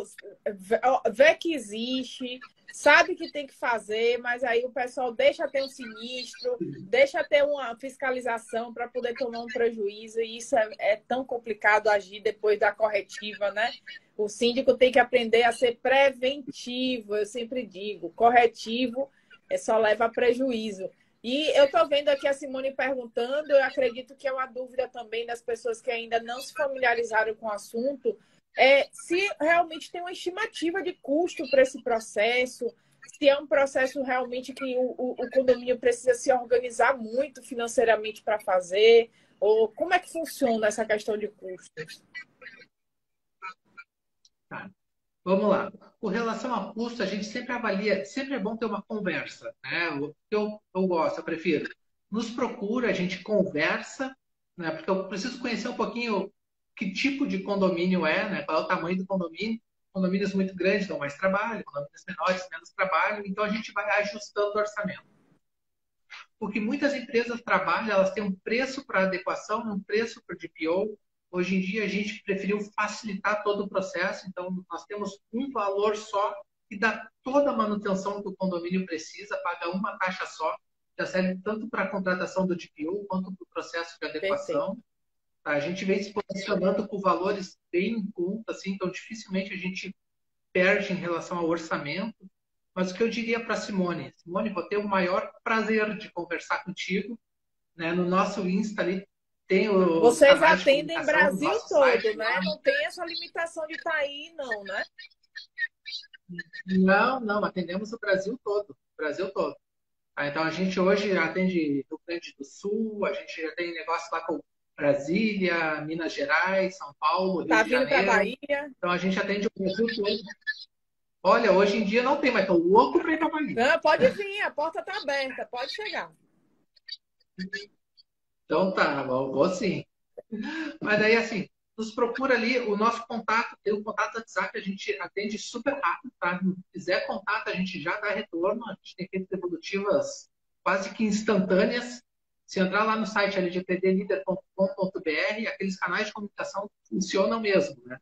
vê que existe, sabe que tem que fazer, mas aí o pessoal deixa ter um sinistro, deixa ter uma fiscalização para poder tomar um prejuízo, e isso é tão complicado agir depois da corretiva, né? O síndico tem que aprender a ser preventivo, eu sempre digo, corretivo só leva a prejuízo. E eu estou vendo aqui a Simone perguntando, eu acredito que é uma dúvida também das pessoas que ainda não se familiarizaram com o assunto, se realmente tem uma estimativa de custo para esse processo, se é um processo realmente que o condomínio precisa se organizar muito financeiramente para fazer, ou como é que funciona essa questão de custos? Tá. Vamos lá. Com relação a custo, a gente sempre avalia, sempre é bom ter uma conversa, né? O que eu gosto, eu prefiro. Nos procura, a gente conversa, né? Porque eu preciso conhecer um pouquinho que tipo de condomínio é, né? Qual é o tamanho do condomínio. Condomínios muito grandes dão mais trabalho, condomínios menores menos trabalho, então a gente vai ajustando o orçamento. Porque muitas empresas trabalham, elas têm um preço para adequação, um preço para o DPO. Hoje em dia, a gente preferiu facilitar todo o processo, então nós temos um valor só que dá toda a manutenção que o condomínio precisa, paga uma taxa só, já serve tanto para a contratação do DPO quanto para o processo de Perfeito. adequação. Tá? A gente vem se posicionando com valores bem em conta, assim, então dificilmente a gente perde em relação ao orçamento. Mas o que eu diria para Simone? Simone, vou ter o maior prazer de conversar contigo, né? No nosso Insta ali tem os Vocês canais de atendem comunicação, no Brasil nosso todo, site né? lá. Não tem essa limitação de estar aí, não, né? Não, não, atendemos o Brasil todo, o Brasil todo. Ah, então a gente hoje atende Rio Grande do Sul, a gente já tem negócio lá com Brasília, Minas Gerais, São Paulo, Rio Tá de vindo para Janeiro. Bahia? Então a gente atende o Brasil todo. Olha, hoje em dia não tem, mas estou louco para ir para Bahia. Não, pode vir, a porta está aberta, pode chegar. Então tá, vou sim. Mas aí, assim, nos procura ali, o nosso contato, tem o contato do WhatsApp, a gente atende super rápido, tá? Se quiser contato, a gente já dá retorno, a gente tem feito devolutivas quase que instantâneas. Se entrar lá no site lgpdleader.com.br, aqueles canais de comunicação funcionam mesmo, né?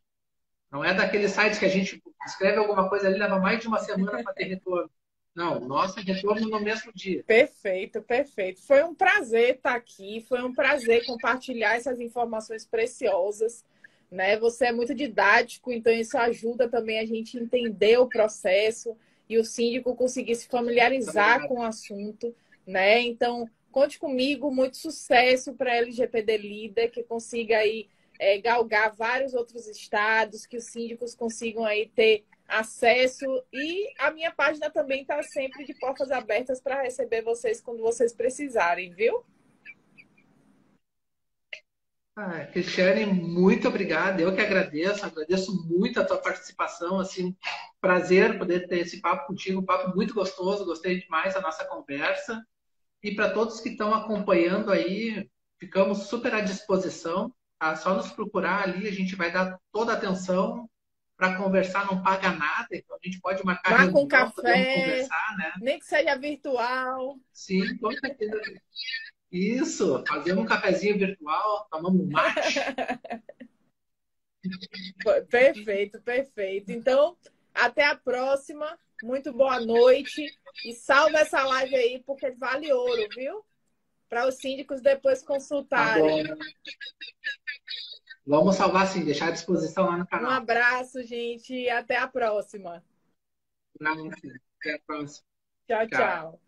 Não é daqueles sites que a gente escreve alguma coisa ali, leva mais de uma semana para ter retorno. Não, o nosso é retorno no mesmo dia. Perfeito, perfeito. Foi um prazer estar aqui, foi um prazer compartilhar essas informações preciosas, né? Você é muito didático, então isso ajuda também a gente entender o processo e o síndico conseguir se familiarizar com o assunto, né? Então, conte comigo, muito sucesso para a LGPD Líder, que consiga aí galgar vários outros estados, que os síndicos consigam aí ter acesso, e a minha página também está sempre de portas abertas para receber vocês quando vocês precisarem, viu? Ah, Cristiane, muito obrigado. Eu que agradeço muito a tua participação. Assim, prazer poder ter esse papo contigo, um papo muito gostoso. Gostei demais da nossa conversa. E para todos que estão acompanhando aí, ficamos super à disposição. Tá? Só nos procurar ali, a gente vai dar toda a atenção para conversar, não paga nada. Então a gente pode marcar Marca um reunião, podemos café, conversar, né? nem que seja virtual. Sim, com certeza. Isso, fazemos um cafezinho virtual, tomamos um mate. Perfeito, perfeito. Então, até a próxima. Muito boa noite. E salva essa live aí, porque vale ouro, viu? Para os síndicos depois Tá bom. consultarem. Vamos salvar sim, deixar à disposição lá no Um canal. abraço, gente, e até a próxima. Até a próxima. Tchau, Tchau. tchau.